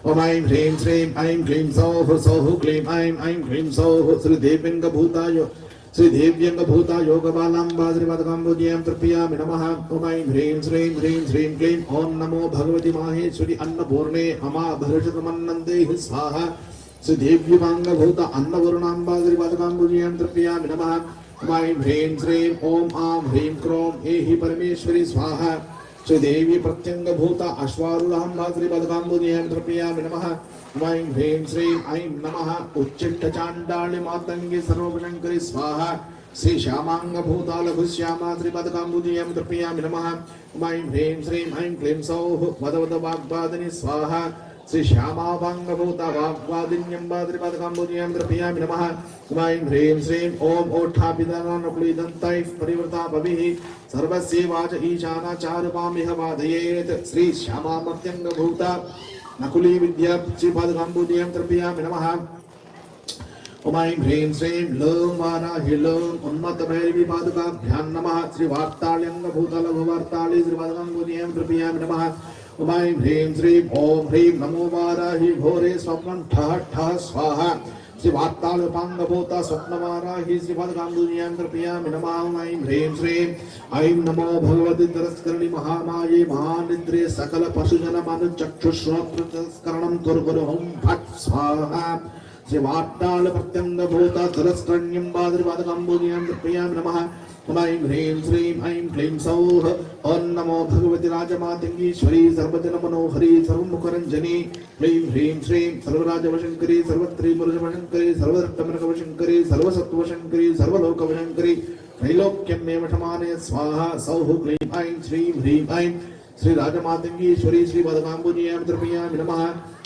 ओम ऐं ह्रीं श्रीं ऐं क्लीं सौः क्लीं ऐं क्लीं सौः श्री देव्यंग भूताय श्री देव्यंग भूता योगबालांबा श्री पादकां पूजयामि तर्पयामि नमः ओम ऐं ह्रीं श्रीं क्लीं ओम नमो भगवति माहेश्वरी अन्नपूर्णे अमा भरषतमन्नन्दे स्वाहा श्री देव्यंग भूता अन्नपूर्णांबा श्री पादकां पूजयामि तर्पयामि नमः ओम ऐं ह्रीं श्रीं ओम आं ह्रीं क्रों एहि परमेश्वरी स्वाहा श्री देवी प्रत्यंग भूता अश्वारूढ़ांबा श्री पादकां पूजयामि तर्पयामि नमः ऐं ह्रीं श्रीं ऐं नमः उच्चिष्ट चांडाली मातंगी सर्वभयंकरी स्वाहा श्री श्यामांग भूता लघु श्यामा श्री पादकां पूजयामि तर्पयामि नमः ऐं ह्रीं श्रीं ऐं क्लीं सौः वदवद वाग्वादिनी स्वाहा श्री श्यामाभांग भूता वाग्वादिन्यंबा श्री पादकां पूजयामि तर्पयामि नमः ऐं ह्रीं श्रीं ओम ओष्ठाभिधानकुली दन्तैः परिवृता भविः सर्वस्यैवाच ईशानाचारुपामिह वादयेत् श्री श्यामा प्रत्यंग भूता नकुली विद्या श्री पादकां पूजयामि तर्पयामि नमः ओम ऐं ह्रीं श्रीं लौं वाराहि लौं उन्मत्तभैरवी पादुकाभ्यां नमः श्री वार्ताल्यंग भूता लघु वार्ताली श्री पादकां पूजयामि तर्पयामि नमः ओम ऐं ह्रीं श्रीं ओम ह्रीं नमो वाराहि घोरे स्वप्नं ठः ठः स्वाहा श्री वार्तालपांग भूता स्वप्नवाराहि श्री पादकां पूजयामि तर्पयामि नमः ओम ऐं ह्रीं श्रीं ऐं नमो भगवति तरस्करणी महामाये महानिद्रे सकल पशुजन मनु चक्षुश्रोत्र तस्करणं कुरु ओम फट् स्वाहा श्री वार्ताल प्रत्यंग भूता तरस्करण्यं श्री पादकां पूजयामि तर्पयामि नमः ओम ऐं ह्रीं श्रीं ऐं क्लीं सौः ओं नमो भगवति राजमातंगीश्वरी सर्वजन मनोहरी सर्वमुखरंजनी क्लीं ह्रीं श्रीं सर्वराजवशंकरी सर्वत्रिपुरवशंकरी सर्वदत्तमनकवशंकरी सर्वसत्त्वशंकरी सर्वलोकवशंकरी त्रैलोक्यमेव शमानय स्वाहा सौः क्लीं ऐं श्रीं ह्रीं ऐं श्री राजमातंगीश्वरी श्री पादकां पूजयामि तर्पयामि नमः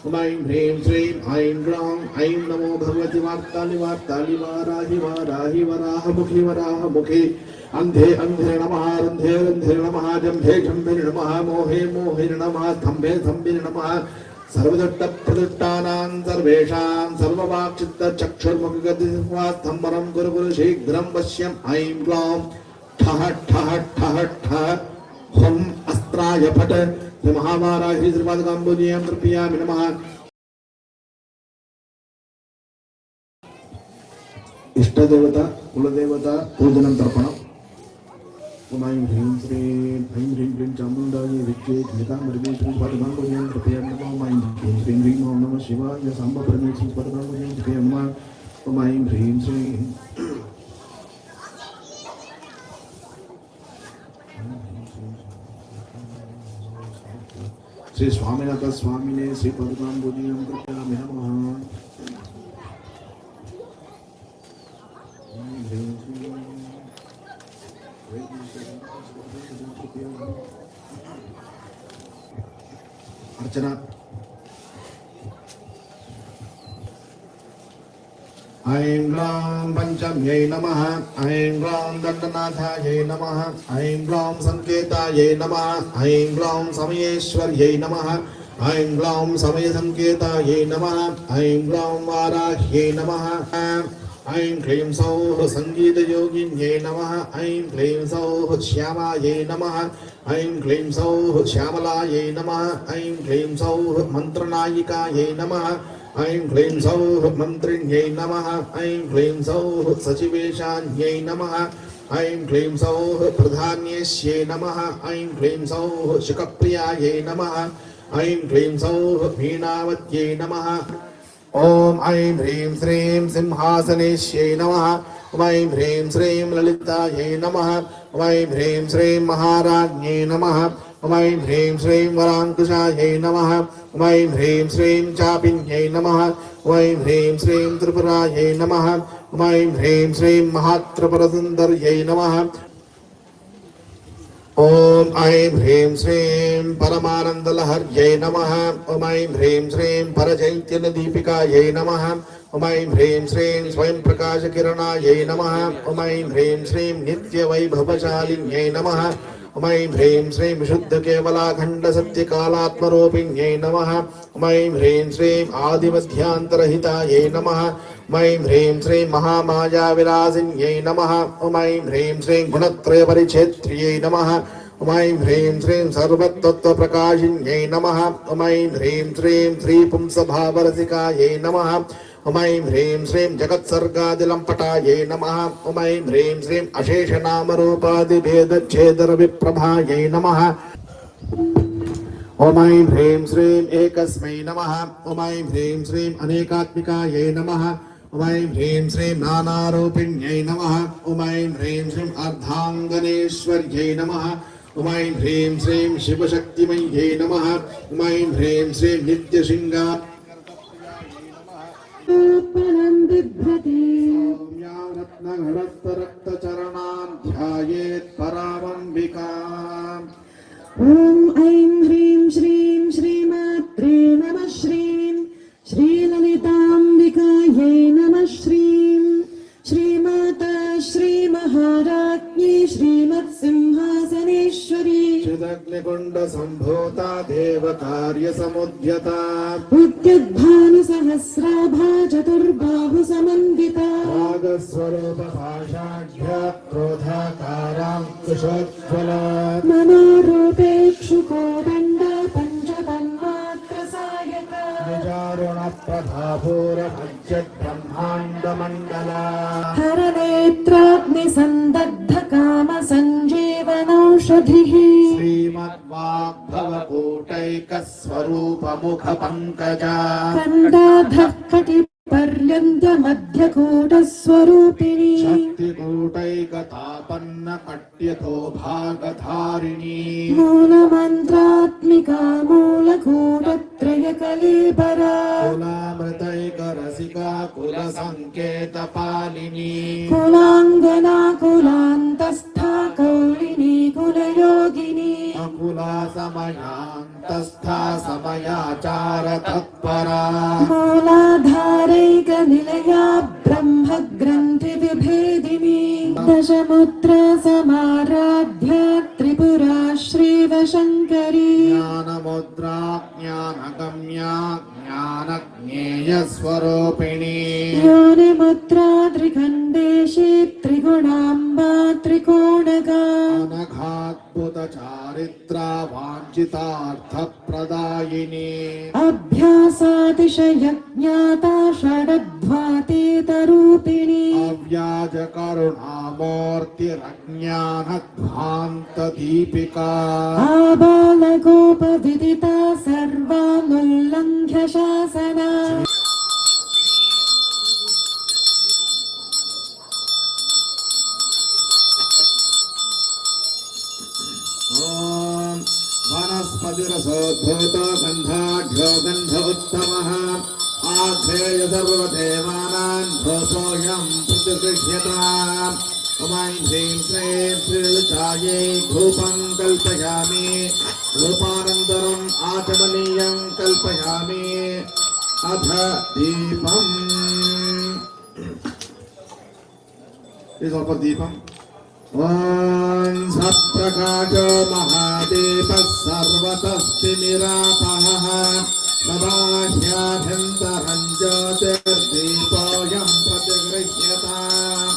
ओम ऐं ह्रीं श्रीं ऐं ग्लौं ऐं नमो भगवति वार्तालि वार्तालि वाराहि वाराहि वराहमुखि वराहमुखि अंधे अंधे नमः रंधे रंधे नमः जंभे जंभे नमः मोहे मोहे नमः स्तंभे स्तंभे नमः सर्वदत्त प्रदत्तानां सर्वेषां सर्ववाक्चित्त चक्षुर्मुखगतिस्वास्तंभनं कुरु कुरु शीघ्रं पश्यम् ऐं ग्लौं ठः ठः ठः ठः हुं अस्त्राय फट श्री महावाराहि श्री पादकां पूजयामि तर्पयामि नमः इष्ट देवता कुल देवता पूजनं तर्पणम् ओम ऐं ह्रीं क्लीं चामुण्डायै विद्ये घृतामृगे श्री पादकां पूजयामि तर्पयामि नमः ओम ऐं ह्रीं क्लीं ओम नमः शिवाय साम्ब परमेश्वरी श्री पादकां पूजयामि तर्पयामि नमः ओम ऐं ह्रीं श्रीं श्री स्वामीनाथ स्वामिने श्री पादकां पूजयामि तर्पयामि नमः अर्चना ऐं ग्लौं पञ्चम्यै नमः ऐं ग्लौं दण्डनाथायै नमः ऐं ग्लौं संकेतायै नमः ऐं ग्लौं समयेश्वर्यै नमः ऐं ग्लौं समयसंकेतायै नमः ऐं ग्लौं वाराह्यै नमः ऐं क्लीं सौः सङ्गीतयोगिन्यै नमः ऐं क्लीं सौः श्यामायै नमः ऐं क्लीं सौः श्यामलायै नमः ऐं क्लीं सौः मन्त्रनायिकायै नमः ऐं क्लीं सौः मन्त्रिण्यै नमः ऐं क्लीं सौः सचिवेशान्यै नमः ऐं क्लीं सौः प्रधान्येश्यै नमः ऐं क्लीं सौः शुकप्रियायै नमः ऐं क्लीं सौः वीणावत्यै नमः ॐ ऐं ह्रीं श्रीं सिंहासनेश्यै नमः ऐं ह्रीं श्रीं ललितायै नमः ऐं ह्रीं श्रीं महाराज्ञै नमः ऐं ह्रीं श्रीं वराङ्कुशायै नमः ऐं ह्रीं श्रीं चापिन्यै नमः ऐं ह्रीं श्रीं त्रिपुरायै नमः ऐं ह्रीं श्रीं महात्रिपुरसुन्दर्यै नमः ॐ ऐं ह्रीं श्रीं परमानन्दलहर्यै नमः ऐं ह्रीं श्रीं परचैत्यनदीपिकायै नमः ऐं ह्रीं श्रीं स्वयंप्रकाशकिरणायै नमः ऐं ह्रीं श्रीं नित्यवैभवशालिन्यै नमः ऐं ह्रीं श्रीं विशुद्धकेवलाखण्डसत्यकालात्मरूपिण्यै नमः ऐं ह्रीं श्रीं आदिमध्यान्तरहितायै नमः ऐं ह्रीं श्रीं महामायाविलासिन्यै नमः ऐं ह्रीं श्रीं गुणत्रयपरिच्छेत्र्यै नमः ऐं ह्रीं श्रीं सर्वतत्त्वप्रकाशिन्यै नमः ऐं ह्रीं श्रीं श्रीपुंसभावरसिकायै नमः ऐं ह्रीं श्रीं जगत्सर्गादिलम्पटायै नमः ऐं ह्रीं श्रीं अशेषनामरूपादिभेदच्छेदरविप्रभायै नमः ॐ ऐं ह्रीं श्रीं एकस्मै नमः ॐ ऐं ह्रीं श्रीं अनेकात्मिकायै नमः ॐ ऐं ह्रीं श्रीं नानारूपिण्यै नमः ॐ ऐं ह्रीं श्रीं अर्धाङ्गनेश्वर्यै नमः ॐ ऐं ह्रीं श्रीं शिवशक्तिमय्यै नमः ॐ ऐं ह्रीं श्रीं नित्यशृङ्गा रत्नघटस्थरक्तचरणां ध्यायेत् परामम्बिकाम् ॐ ऐं ह्रीं श्रीं श्रीमात्रे नमः श्रीं श्रीललिताम्बिकायै नमः श्रीं श्रीमाता श्रीमहाराज्ञी श्रीमत्सिंहासनेश्वरी चिदग्निकुण्डसम्भूता देवकार्यसमुद्यता उद्युद्भानुसहस्राभा चतुर्बाहुसमन्विता रागस्वरूपभाषाढ्या क्रोधाकाराङ्कुशोज्ज्वला मनोरूपेक्षुकोदण्ड पञ्चतन्मात्रसायका निजारुणप्रभापूरभज्यब्रह्माण्डमण्डला हरनेत्राग्निसन्दग्धकामसञ्जीवनौषधिः श्रीमद्वाग्भवकूटैकस्वरूपमुखपङ्कजा कण्डाधः कटिपर्यन्तमध्यकूटस्वरूपिणी शक्तिकूटैकतापन्नकट्यतो भागधारिणी मूलमन्त्रात्मिका मूलकूटत्रयकलेबरा कुलामृतैकरसिका कुलसङ्केतपालिनी कुलाङ्गना कुलान्तस्था कौलिनी कुलयोगिनी अकुला समयान्तस्था समयाचार तत्परा मूलाधारैकनिलया ब्रह्मग्रन्थिविभेदिनी दशमुद्रा समाराध्या त्रिपुरा श्रीवशङ्करी ज्ञानमुद्रा ज्ञानगम्या ज्ञानज्ञेयस्वरूपिणी योनिमुद्रा त्रिखण्डेशी त्रिगुणाम्बा त्रिकोणगा अनघाद्भुतचारित्रा वाञ्छितार्थप्रदायिनी अभ्यासातिशयज्ञाता षडध्वातीतरूपिणी अव्याजकरुणामूर्तिरज्ञानध्वान्तदीपिका आबालगोपविदिता सर्वानुल्लङ्घ्य शासना ॐ वनस्पतिरसोद्भूतो गन्धाढ्यो गन्ध उत्तमः आध्रेय सर्वदेवानां धूपोऽयं प्रतिगृह्यताम् ॐ ऐं ह्रीं श्रीं श्रीललितायै धूपं कल्पयामि धूपानन्तरम् आचमनीयं कल्पयामि अथ दीपम् Please offer Deepam. ॐ सप्रकाश महादेवः सर्वतस्तिमिरापहः तदाह्याभ्यन्तरं ज्योतिर्दीपोऽयं प्रतिगृह्यताम्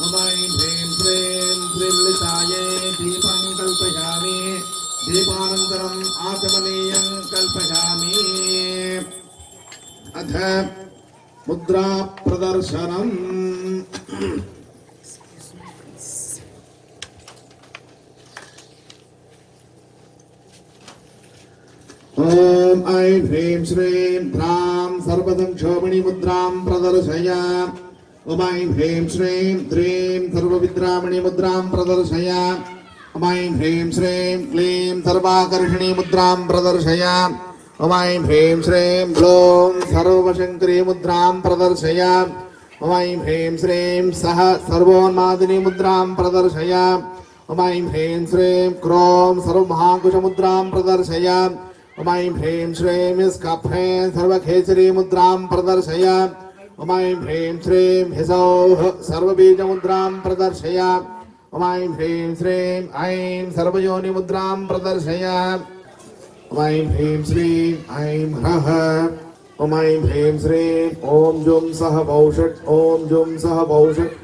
ॐ ऐं ह्रीं श्रीं श्रीलितायै दीपं कल्पयामि दीपानन्तरम् आचमनीयं कल्पयामि अथ मुद्रा प्रदर्शनम् ॐ ऐं ह्रीं श्रीं ह्रां सर्वदंक्षोमणि मुद्रां प्रदर्शय ॐ ऐं ह्रीं श्रीं ह्रीं सर्वविद्रामणि मुद्रां प्रदर्शय ॐ ऐं ह्रीं श्रीं क्लीं सर्वाकर्षणि मुद्रां प्रदर्शय ॐ ऐं ह्रीं श्रीं क्लौं सर्वशङ्करी मुद्रां प्रदर्शय ॐ ऐं ह्रीं श्रीं सः सर्वोन्मादिनी मुद्रां प्रदर्शय ॐ ऐं ह्रीं श्रीं क्रों सर्वमहाकुशमुद्रां प्रदर्शय ॐ ऐं ह्रीं श्रीं स्कफे सर्वखेचरी मुद्रां प्रदर्शय ॐ ऐं ह्रीं श्रीं ह्सौः सर्वबीजमुद्रां प्रदर्शय ॐ ऐं ह्रीं श्रीं ऐं सर्वयोनिमुद्रां प्रदर्शय ॐ ऐं ह्रीं श्रीं ऐं ह्रः ॐ ऐं ह्रीं श्रीं ॐ जुं सः वौषट् ॐ जुं सः वौषट्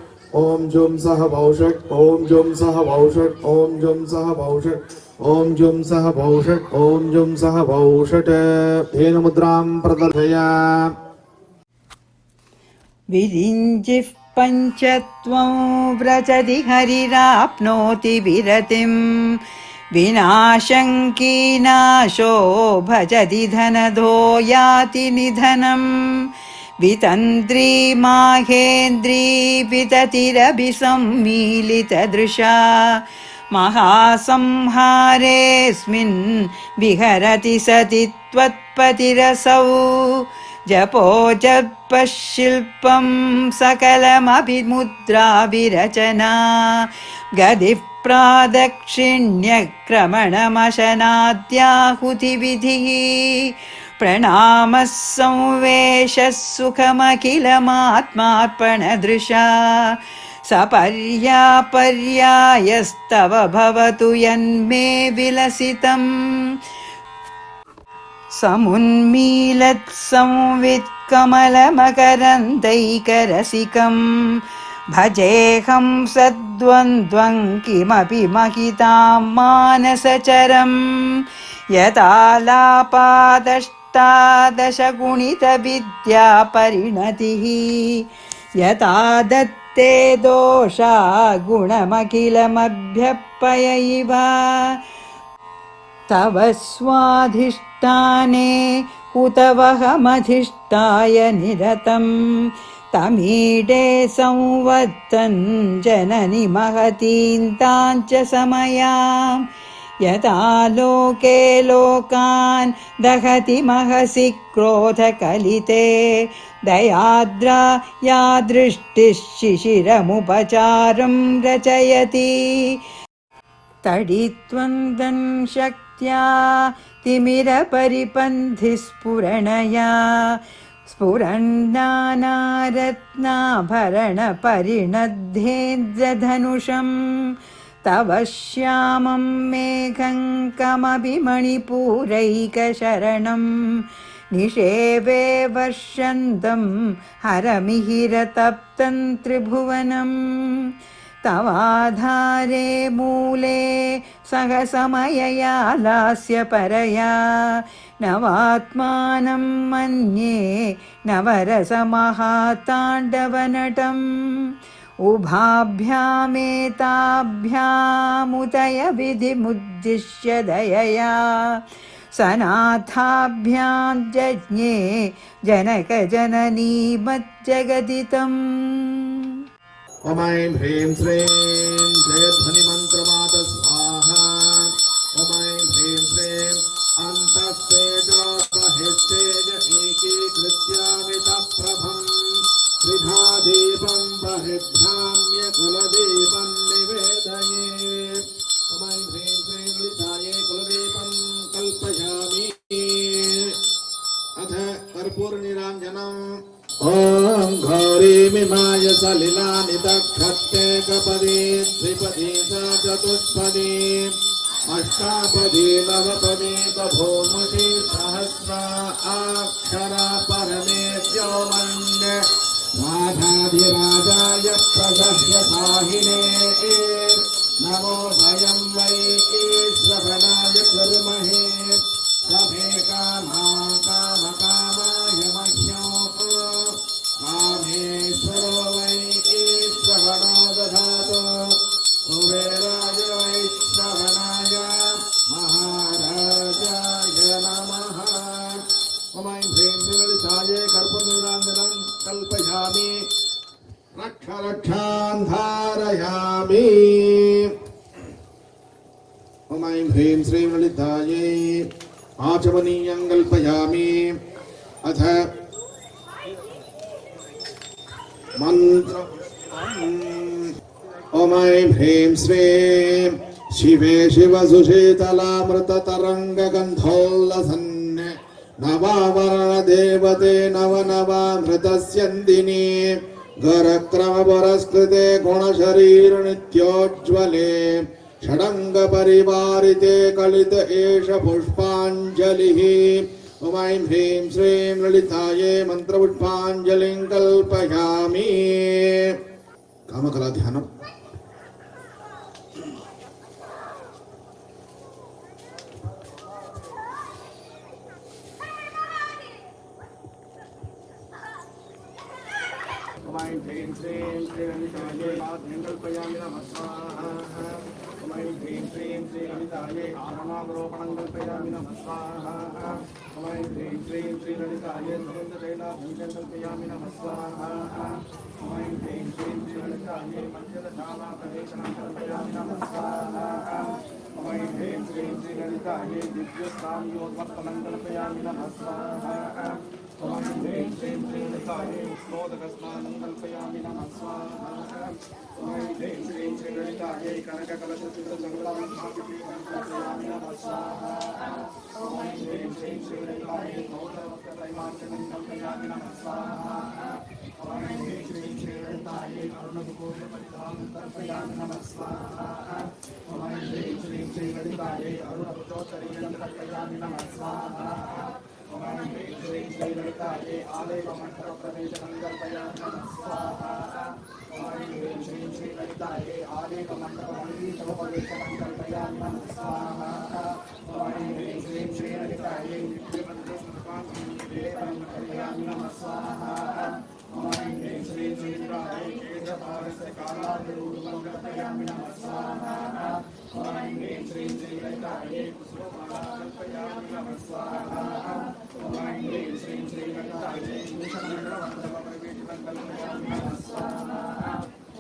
ॐ जुं सः वौषट् ॐ जुं सः वौषट् ॐ जुं सः वौषट् ॐ जुं सः वौषट् ॐ जुं सः वौषट् धेनुमुद्रां प्रदर्शय विरिञ्चिः पञ्चत्वं व्रजति हरिराप्नोति विरतिं विनाशङ्कीनाशो भजति धनदो याति निधनम् वितन्द्री माहेन्द्री विततिरभिसम्मीलितदृशा महासंहारेऽस्मिन् विहरति सति त्वत्पतिरसौ जपो जपशिल्पं सकलमभिमुद्राभिरचना गदिः प्रादक्षिण्यक्रमणमशनाद्याहुतिविधिः प्रणामः संवेशः सुखमखिलमात्मार्पणदृशा सपर्यापर्यायस्तव भवतु यन्मे विलसितम् समुन्मीलत्संवित्कमलमकरन्दैकरसिकं भजेऽहं सद्वन्द्वं किमपि महितां मानसचरं यतालापादष्टादशगुणितविद्यापरिणतिः यथा दत्ते दोषा गुणमखिलमभ्यर्पयैव तव स्वाधिष्ठाने हुतवहमधिष्ठाय निरतं तमीडे संवत्तन् जननि महतीं ताञ्च समयां यथा लोके लोकान् दहति महसि क्रोधकलिते दयाद्रा या दृष्टिः शिशिरमुपचारं रचयति तडित्वन्दन् शक्त्या तिमिरपरिपन्थिस्फुरणया स्फुरन्नानारत्नाभरणपरिणद्धेन्द्रधनुषं तव श्यामं मेघं कमभिमणिपूरैकशरणं निषेवे वर्षन्तं हरमिहिरतप्तं त्रिभुवनम् तवाधारे मूले सहसमयया लास्यपरया नवात्मानं मन्ये नवरसमहाताण्डवनटम् उभाभ्यामेताभ्यामुदय विधिमुद्दिश्य दयया सनाथाभ्यां जज्ञे जनकजननी मज्जगदितम् ॐ ऐं ह्रीं श्रीं जयध्वनिमन्त्रमात स्वाहा ॐ ऐं ह्रीं श्रीं अन्तस्तेजोबहिस्तेज एकीकृत्यामितप्रभं त्रिधा दीपं बहिर्भ्राम्य कुलदीपं निवेदये ॐ ऐं ह्रीं श्रीं लितायै कुलदीपं कल्पयामि अथ कर्पूरनीराञ्जनम् ॐ घोरीमिमाय सलिलानि दक्षत्ते कपदे त्रिपदे च चतुष्पदे अष्टापदे नवपदे बभूमुषि सहस्रा अक्षरा परमे व्योमन् राधाधिराजाय प्रसह्य पाहिने नमो भयं वै श्रवणाय कुर्महे सभे कामकामाय मह्यो कामेश्वरो वै श्रवणो दधातु कुबेराय वै श्रवणाय महाराजाय नमः ॐ ऐं ह्रीं श्रीललिताय कर्पूरनीराञ्जनं कल्पयामि रक्ष रक्षान् धारयामि ॐ ऐं ह्रीं श्रीं ललितायै आचमनीयं कल्पयामि अथ मन्त्र ॐ ऐं ह्रीं श्रीं शिवे शिवसुशीतलामृततरङ्गगन्धोल्लसन् नवावरणदेवते नवनवामृतस्यन्दिनी गरक्रमपुरस्कृते गुणशरीरनित्योज्ज्वले षडङ्गपरिवारिते कलित एष पुष्पाञ्जलिः ॐ ऐं ह्रीं श्रीं ललितायै मन्त्रपुष्पाञ्जलिं कल्पयामि कामकला ध्यानम् ॐ ऐं ह्रीं श्रीं श्रीललितायै कल्पयामि नमः स्वाहा ॐ ऐं ह्रीं श्रीं श्रीललितायै आननावरोपणं कल्पयामि नमः स्वाहा ॐ ऐं ह्रीं श्रीं श्रीललितायै सुगन्धतैलाभूषणं कल्पयामि नमः स्वाहा ॐ ऐं ह्रीं श्रीं श्रीललितायै मञ्जलशालाप्रवेशनं कल्पयामि नमः स्वाहा ॐ ऐं ह्रीं श्रीं श्रीललितायै दिव्यस्नानयोद्वर्तनं कल्पयामि नमः स्वाहा ॐ ऐं ह्रीं श्रीं श्रीललितायै उत्सोदकस्नानं कल्पयामि नमः स्वाहा ॐ ऐं ह्रीं श्रीं श्रीललितायै कनककलशचित्रसङ्ग्रहं कल्पयामि नमः स्वाहा ॐ ऐं ह्रीं श्रीं श्रीललितायै कौतवस्त्रत्रैमार्चनं कल्पयामि नमः स्वाहा ॐ ऐं ह्रीं श्रीं श्रीललितायै अरुणकुकुरपरिधानं कल्पयामि नमः स्वाहा ॐ ऐं ह्रीं श्रीं श्रीललितायै अरुणभुजोत्तरीयं कल्पयामि नमः स्वाहा ॐ ऐं ह्रीं श्रीं श्रीललितायै आलेपमण्डलप्रवेशनं कल्पयामि नमः स्वाहा ॐ ऐं ह्रीं श्रीं श्रीललितायै आलेपमण्डलप्रवेशनं कल्पयामि नमः स्वाहा ॐ ऐं ह्रीं श्रीं श्रीललितायै दिव्यमन्त्रपुष्पाञ्जलिं कल्पयामि नमः स्वाहा ॐ ऐं ह्रीं श्रीं श्रीललितायै केशपारस्य कालाभिरूपं कल्पयामि नमः स्वाहा ॐ ऐं ह्रीं श्रीं श्रीललितायै पुष्पमालां कल्पयामि नमः स्वाहा ॐ ऐं ह्रीं श्रीं श्रीललितायै भूषणमण्डलमण्डलप्रवेशनं कल्पयामि नमः स्वाहा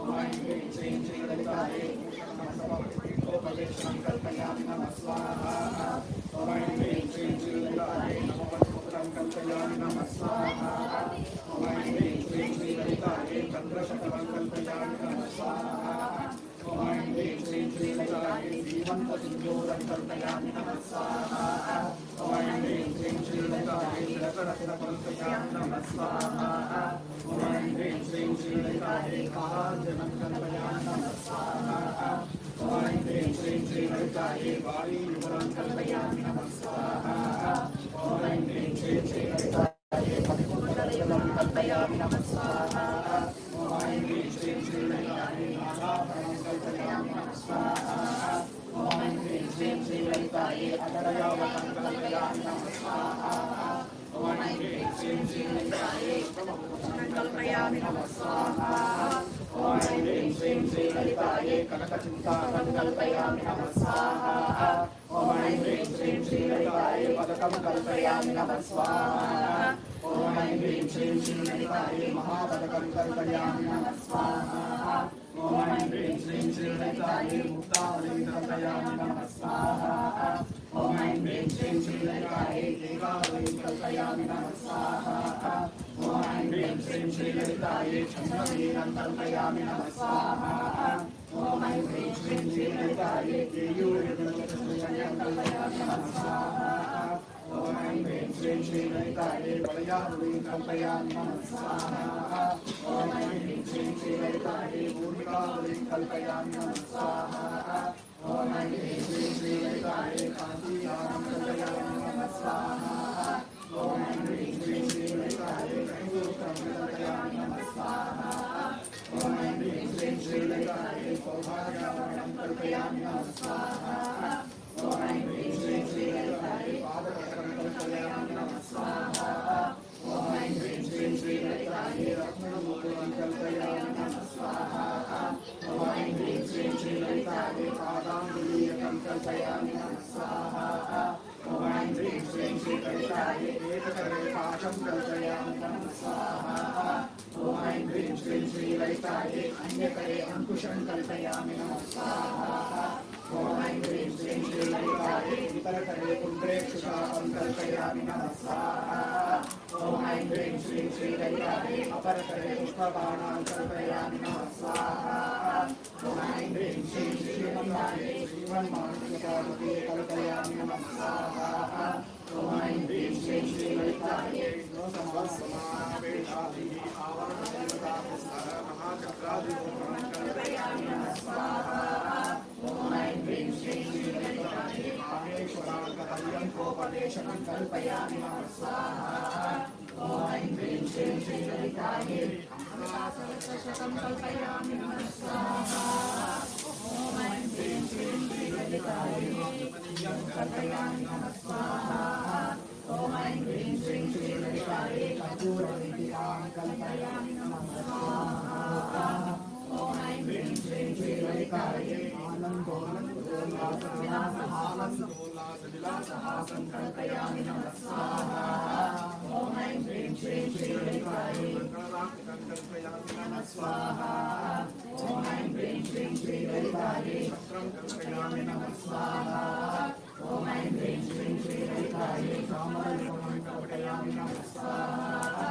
ॐ ऐं ह्रीं श्रीं श्रीललितायै भूषणमण्डलप्रवेशनं कल्पयामि नमः स्वाहा ॐ ऐं ह्रीं श्रीं श्रीललितायै नवपञ्चमुद्रं कल्पयामि नमः स्वाहा ॐ ऐं ह्रीं श्रीं श्रीललितायै चन्द्रशकलं कल्पयामि नमः स्वाहा ॐ ऐं ह्रीं श्रीं श्रीललितायै श्रीमन्तसिन्दूरं कल्पयामि नमः स्वाहा ॐ ऐं ह्रीं श्रीं श्रीललितायै तिलकरत्नं कल्पयामि नमः स्वाहा ॐ ऐं ह्रीं श्रीं श्रीललितायै कालाञ्जनं कल्पयामि नमः स्वाहा ॐ ऐं ह्रीं श्रीं श्रीललितायै वाणीयुगलं कल्पयामि नमः स्वाहा ॐ ऐं ह्रीं श्रीं श्रीललितायै परिपूर्णजलं कल्पयामि नमः स्वाहा ॐ ऐं ह्रीं श्रीं श्रीललितायै नागाभरणं कल्पयामि नमः स्वाहा ॐ ऐं ह्रीं श्रीं श्रीललितायै अधरयावतं कल्पयामि नमः स्वाहा ॐ ऐं ह्रीं श्रीं श्रीललितायै उत्तमभूषणं कल्पयामि नमः स्वाहा ॐ ऐं ह्रीं श्रीं श्रीललितायै कनकचिन्ताकं कल्पयामि नमः स्वाहा ॐ ऐं ह्रीं श्रीं श्रीललितायै पदकं कल्पयामि नमः स्वाहा ॐ ऐं ह्रीं श्रीं श्रीललितायै महापदकं कल्पयामि नमः स्वाहा ॐ ऐं ह्रीं श्रीं श्रीललितायै मुक्तावलीं कल्पयामि नमः स्वाहा ॐ ऐं ह्रीं श्रीं श्रीललितायै देवावलीं कल्पयामि नमः स्वाहा ॐ ऐं ह्रीं श्रीं श्रीललितायै छन्दवीरं कल्पयामि नमः स्वाहा ॐ ऐं ह्रीं श्रीं श्रीललितायै केयूरं कल्पयामि नमः स्वाहा ॐ ॐ ऐं ह्रीं श्रीं श्रीललितायै वलयामुलीं कल्पयामि नमः स्वाहा ॐ ऐं ह्रीं श्रीं श्रीललितायै भूमिकामुलीं कल्पयामि नमः स्वाहा ॐ ऐं ह्रीं श्रीं श्रीललितायै काञ्चीयानं कल्पयामि नमः स्वाहा ॐ ऐं ह्रीं श्रीं श्रीललितायै नैवेद्यं कल्पयामि नमः स्वाहा ॐ ऐं ह्रीं श्रीं श्रीललितायै सौभाग्यवरणं कल्पयामि नमः स्वाहा ॐ ऐं ह्रीं श्रीं श्रीललितायै पादपत्रं कल्पयामि नमः स्वाहा ॐ ऐं ह्रीं श्रीं श्रीललितायै रत्नमुकुटं कल्पयामि नमः स्वाहा ॐ ऐं ह्रीं श्रीं श्रीललितायै पादाङ्गुलीयकं कल्पयामि नमः स्वाहा ॐ ऐं ह्रीं श्रीं श्रीललितायै एककरे पाशं कल्पयामि नमः स्वाहा ॐ ऐं ह्रीं श्रीं श्रीललितायै अन्यकरे अङ्कुशं कल्पयामि नमः स्वाहा ॐ ऐं ह्रीं श्रीं श्रीललितायै इतरकरे पुण्ड्रेक्षुशापं कल्पयामि नमः स्वाहा ॐ ऐं ह्रीं श्रीं श्रीललितायै अपरकरे पुष्पबाणां कल्पयामि नमः स्वाहा ॐ ऐं ह्रीं श्रीं श्रीललितायै श्रीमन्मानसिकपार्वतीं कल्पयामि नमः स्वाहा ॐ ऐं ह्रीं श्रीं श्रीललितायै समावेशादिः आवरणदेवतापुस्तः महाचक्रादिरूपं कल्पयामि नमः स्वाहा ॐ ऐं ह्रीं श्रीं श्रीललितायै माहेश्वरार्कपर्यन्तोपदेशं कल्पयामि नमः स्वाहा ॐ ऐं ह्रीं श्रीं श्रीललितायै अमृतासहस्रशतं कल्पयामि नमः स्वाहा ॐ ऐं ह्रीं श्रीं श्रीललितायै कल्पयामि नमः स्वाहा ॐ ऐं ह्रीं श्रीं श्रीललितायै कर्पूरवीटिकां कल्पयामि नमः स्वाहा ॐ ऐं ह्रीं श्रीं श्रीललितायै आनन्दोल्लासविलासहासं कल्पयामि नमः स्वाहा ॐ ऐं ह्रीं श्रीं श्रीललितायै कल्पयामि नमः स्वाहा ॐ ऐं ह्रीं श्रीं श्रीललितायै शस्त्रं कल्पयामि नमः स्वाहा ॐ ऐं ह्रीं श्रीं श्रीललितायै चामररूपं कल्पयामि नमः स्वाहा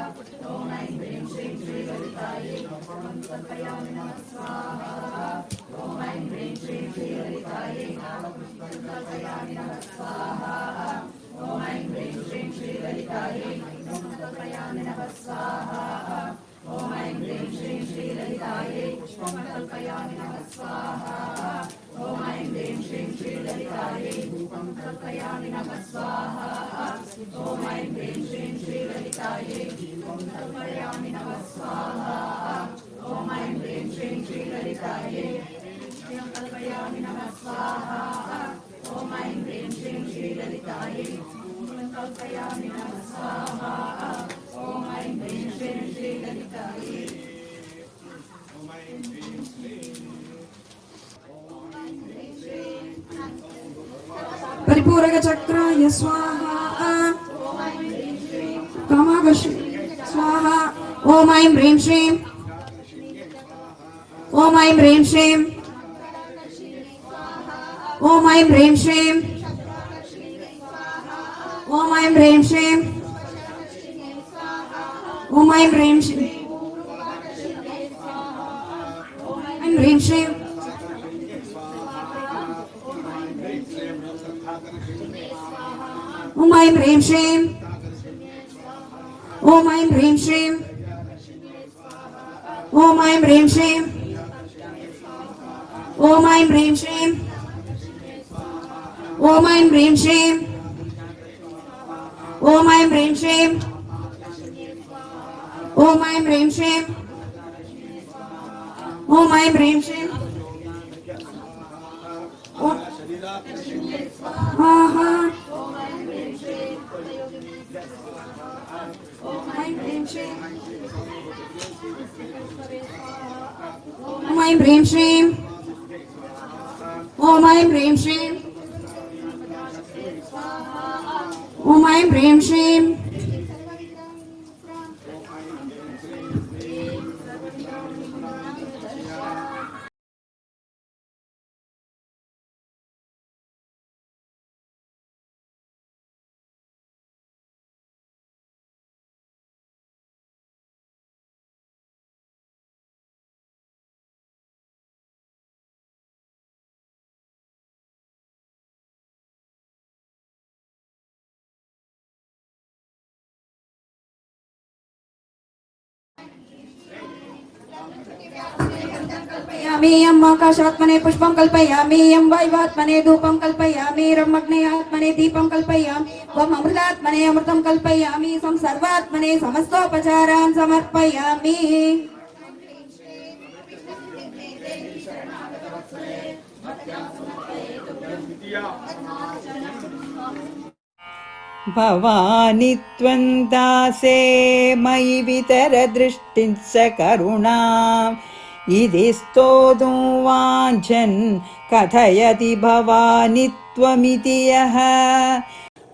ॐ ऐं ह्रीं श्रीं श्रीललितायै दर्पणं कल्पयामि नमः स्वाहा ॐ ऐं ह्रीं श्रीं श्रीललितायै नामपुष्पं कल्पयामि नमः स्वाहा ॐ ऐं ह्रीं श्रीं श्रीललितायै नैनं कल्पयामि नमः स्वाहा ॐ ऐं ह्रीं श्रीं श्रीललितायै पुष्पं कल्पयामि नमः स्वाहा ॐ ऐं ह्रीं श्रीं श्रीललितायै धूपं कल्पयामि नमः स्वाहा ॐ ऐं ह्रीं श्रीं श्रीललितायै दीपं कल्पयामि नमः स्वाहा ॐ ऐं ह्रीं श्रीं श्रीललितायै नैवेद्यं कल्पयामि नमः स्वाहा ॐ ऐं ह्रीं श्रीं श्रीललितायै पूर्णं कल्पयामि नमः स्वाहा ॐ ऐं ह्रीं श्रीं श्रीललितायै ॐ ऐं ह्रीं श्रीं परिपूरक चक्राय स्वाहा कामागश स्वाहा ॐ ऐं ह्रीं श्रीं ॐ ऐं ह्रीं श्रीं ॐ ऐं ह्रीं श्रीं ॐ ऐं ह्रीं श्रीं ॐ ऐं ह्रीं श्रीं ऐं ह्रीं श्रीं ॐ ऐं ह्रीं श्रीं ॐ ऐं ह्रीं श्रीं ॐ ऐं ह्रीं श्रीं ॐ ऐं ह्रीं श्रीं ॐ ऐं ह्रीं श्रीं ॐ ऐं ह्रीं श्रीं ॐ ऐं ह्रीं श्रीं ॐ ऐं ह्रीं श्रीं स्वाहा ॐ ऐं ह्रीं श्रीं ॐ ऐं ह्रीं श्रीं ॐ ऐं ह्रीं श्रीं ॐ ऐं ह्रीं श्रीं ॐ ऐं ह्रीं श्रीं कल्पयामि यम् आकाशात्मने पुष्पं कल्पयामि यम् वायुवात्मने धूपं कल्पयामि रम् अग्ने आत्मने दीपं कल्पयामि वम् अमृतात्मने अमृतं कल्पयामि सं सर्वात्मने समस्तोपचारान् समर्पयामि। भवानि त्वं दासे मयि वितरदृष्टिं स करुणाम् इति स्तोतुं वाञ्छन् कथयति भवानि त्वमिति यः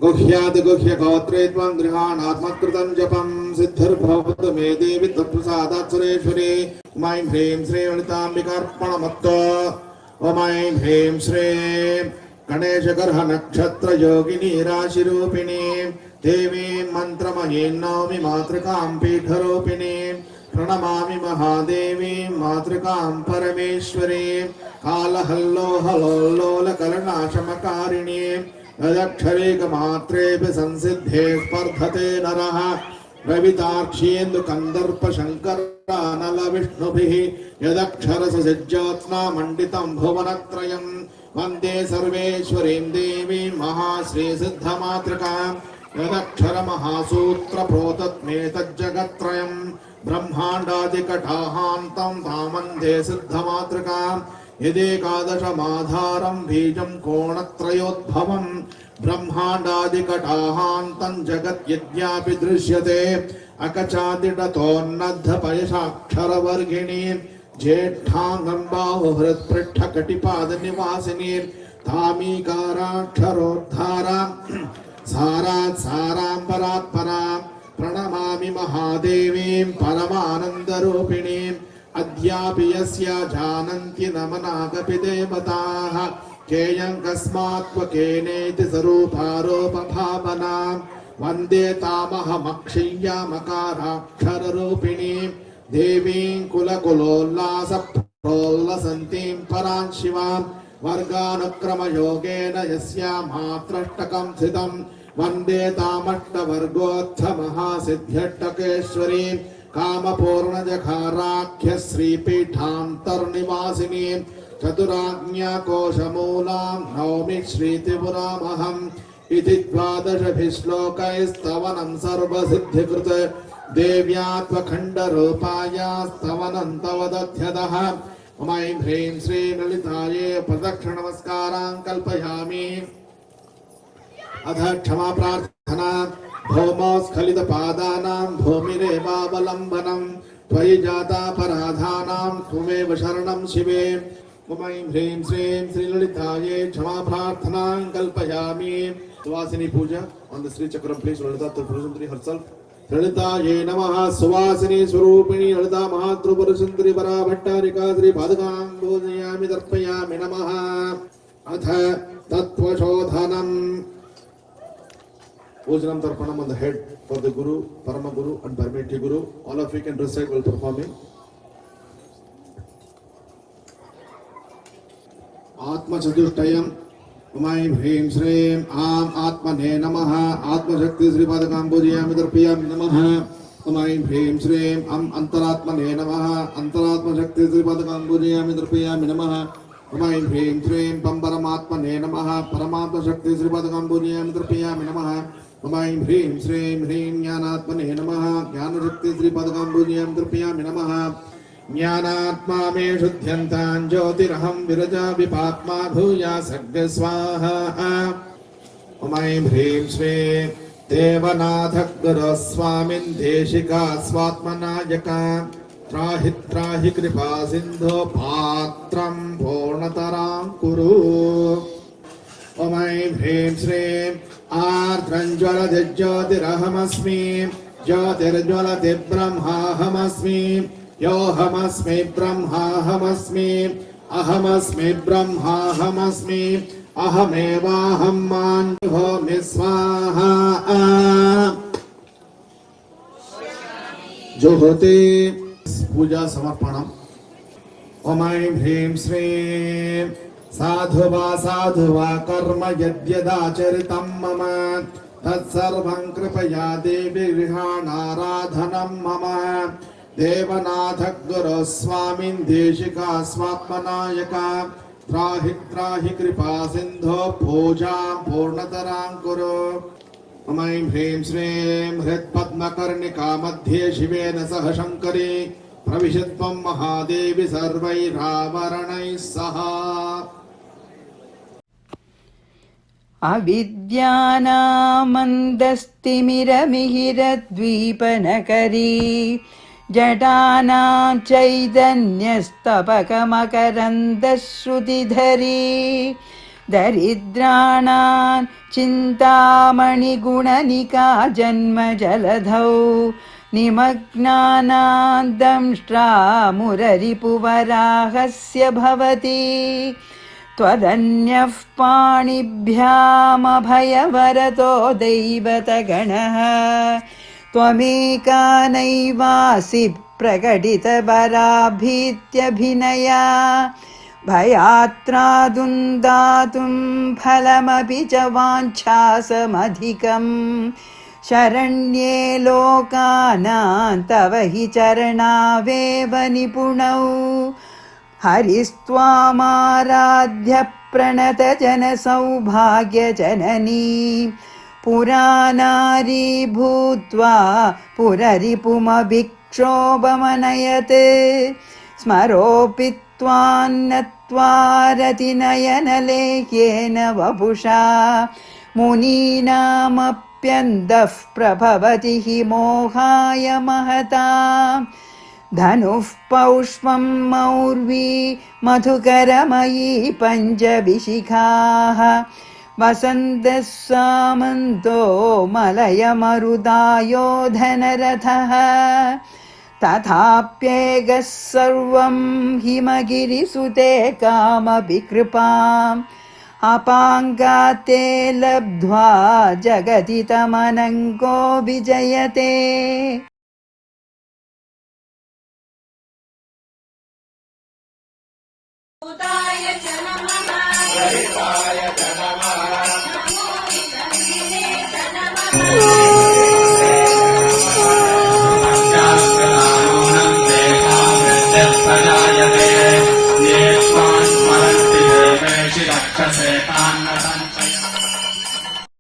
गुह्यादिगुह्य गोत्रे त्वं गृहाणात्मकृतं जपं सिद्धिर्भवतु मे देवि त्वत्प्रसादात् सुरेश्वरी। ॐ ऐं ह्रीं श्रीं ललिताम्बिकार्पणमस्तु। ॐ ऐं ह्रीं श्रीं गणेशगर्ह नक्षत्र योगिनी राशिरूपिणी देवी मन्त्रमयीं नौमि मातृकां पीठरूपिणी प्रणमामि महादेवी मातृकां परमेश्वरी कालहल्लोहलोल्लोलकलनाशमकारिणी यदक्षरेकमात्रेऽपि संसिद्धे स्पर्धते नरः रवितार्क्ष्येन्दुकन्दर्पशङ्करानलविष्णुभिः यदक्षरसज्जोत्स्ना मण्डितं भुवनत्रयम् वन्दे सर्वेश्वरीं देवीं महाश्रीसिद्धमातृकां यदक्षरमहासूत्रप्रोतत्मेतज्जगत्त्रयम् ब्रह्माण्डादिकटाहान्तं तामन्धे सिद्धमातृकां यदेकादशमाधारं बीजं कोणत्रयोद्भवं ब्रह्माण्डादिकटाहान्तं जगत् यद्यापि दृश्यते अकचादिडतोन्नद्धपयसाक्षरवर्गिणी ज्येष्ठाङ्गं बाहुहृत्पृष्ठकटिपादनिवासिनी तामीकाराक्षरोद्धारा सारात् सारां परात् परां प्रणमामि महादेवीं परमानन्दरूपिणीम् अद्यापि यस्या जानन्ति नमनागपि देवताः केयं कस्मात्त्वकेनेति स्वरूपारोपभावनां वन्दे तामहमक्षय्यामकाराक्षररूपिणीं देवीं कुलकुलोल्लासप्रोल्लसन्तीं परां शिवां वर्गानुक्रमयोगेन यस्यामात्रष्टकं स्थितं वन्दे तामष्टवर्गोत्थमहासिद्ध्यष्टकेश्वरीं कामपूर्णजखाराख्य श्रीपीठान्तर्निवासिनीं चतुराज्ञाकोशमूलां नौमि श्रीत्रिपुरामहम् इति 12 श्लोकैस्तवनं सर्वसिद्धिकृत देव्या त्वखण्डरूपाया स्तवनं तव दध्यतः। ॐ ऐं ह्रीं श्रीं ललितायै प्रदक्षिणनमस्कारान् कल्पयामि। अथ क्षमा प्रार्थना। भौमो स्खलितपादानां भूमिरेवावलम्बनं त्वयि जातापराधानां त्वमेव शरणं शिवे। ॐ ऐं ह्रीं श्रीं श्रीललितायै क्षमा प्रार्थनां कल्पयामि। सुवासिनी पूजा on the Sri Chakram, please Lalita Tripurasundari herself. ललितायै नमः। सुवासिनी स्वरूपिणी ललिता महात्रिपुरसुन्दरी पराभट्टारिका श्री पादुकां पूजयामि तर्पयामि नमः। अथ तत्त्वशोधनम्। Pujanam Tarpanam on the head for the Guru, Parama Guru and Paramiti Guru. All of you can recite while performing. Atma Chatushtayam. Om Aim Hrim Shrim Am Atmane Namaha. Atma Shakti Sri Padakam Pujayami Tarpayami Namaha. Om Aim Hrim Shrim Am Antaratmane Namaha. Antaratma Shakti Sri Padakam Pujayami Tarpayami Namaha. Om Aim Hrim Shrim Paramatmane Namaha. Paramatma Shakti Sri Padakam Pujayami Tarpayami Namaha. Om Aim Hrim Shrim Hrim Jnanatmane Namaha. Jnanashakti Sri Padakam Pujayami Tarpayami Namaha. ज्ञानात्मा मे शुद्ध्यन्तां ज्योतिरहं विरजा विपात्मा भूया सर्वे स्वाहा। ॐ ऐं ह्रीं श्रीं देवनाथ गुरो स्वामिन् देशिका स्वात्मनायका त्राहि त्राहि कृपा सिन्धो पात्रं पूर्णतरां कुरु। ॐ ऐं ह्रीं श्रीं आर्द्रं ज्वलति ज्योतिरहमस्मि ज्योतिर्ज्वलति ब्रह्माहमस्मि योऽहमस्मि ब्रह्माहमस्मि अहमस्मि ब्रह्माहमस्मि अहमेवाहं मान्योऽस्मि स्वाहा। जुहोति पूजा समर्पणम्। ॐ ऐं ह्रीं श्रीं साधु वा कर्म यद्यदाचरितं मम तत्सर्वं कृपया देवी गृहाणाराधनं मम। देवनाथ गुरो स्वामिन् देशिका स्वात्मनायका त्राहि त्राहि कृपा सिन्धो पूजां पूर्णतरां कुरु। ॐ ऐं ह्रीं श्रीं हृत्पद्मकर्णिका मध्ये शिवेन सह शङ्करी प्रविशत्वं महादेवी सर्वैरावरणैः सह। अविद्यानामन्दस्तिमिरमिहिरद्वीपनकरी जटानां चैतन्यस्तबकमकरन्दश्रुतिधरी दरिद्राणां चिन्तामणिगुणनिका जन्मजलधौ निमग्नानां दंष्ट्रा मुररिपुवराहस्य भवति त्वदन्यः पाणिभ्यामभयवरतो दैवतगणः त्वमेका नैवासि प्रकटितवराभीत्यभिनया भयात्रादुं दातुं फलमपि च वाञ्छासमधिकम् शरण्ये लोकानां तव हि चरणावेव निपुणौ हरिस्त्वामाराध्य प्रणतजनसौभाग्यजननी पुरानारी भूत्वा पुररिपुमभिक्षोभमनयत् स्मरोऽपि त्वान्नत्वारतिनयनलेह्येन वपुषा मुनीनामप्यन्दः प्रभवति हि मोहाय महता धनुः पौष्पं मौर्वी मधुकरमयी पञ्चविशिखाः वसन्तः सामन्तो मलयमरुदायो धनरथः तथाप्येकः सर्वं हिमगिरिसुते कामपि कृपाम् अपाङ्गाते लब्ध्वा जगति तमनङ्गो विजयते। प्रजायते ये स्वान् स्मरन्ति देवेषु रक्षसे तान्न सञ्चय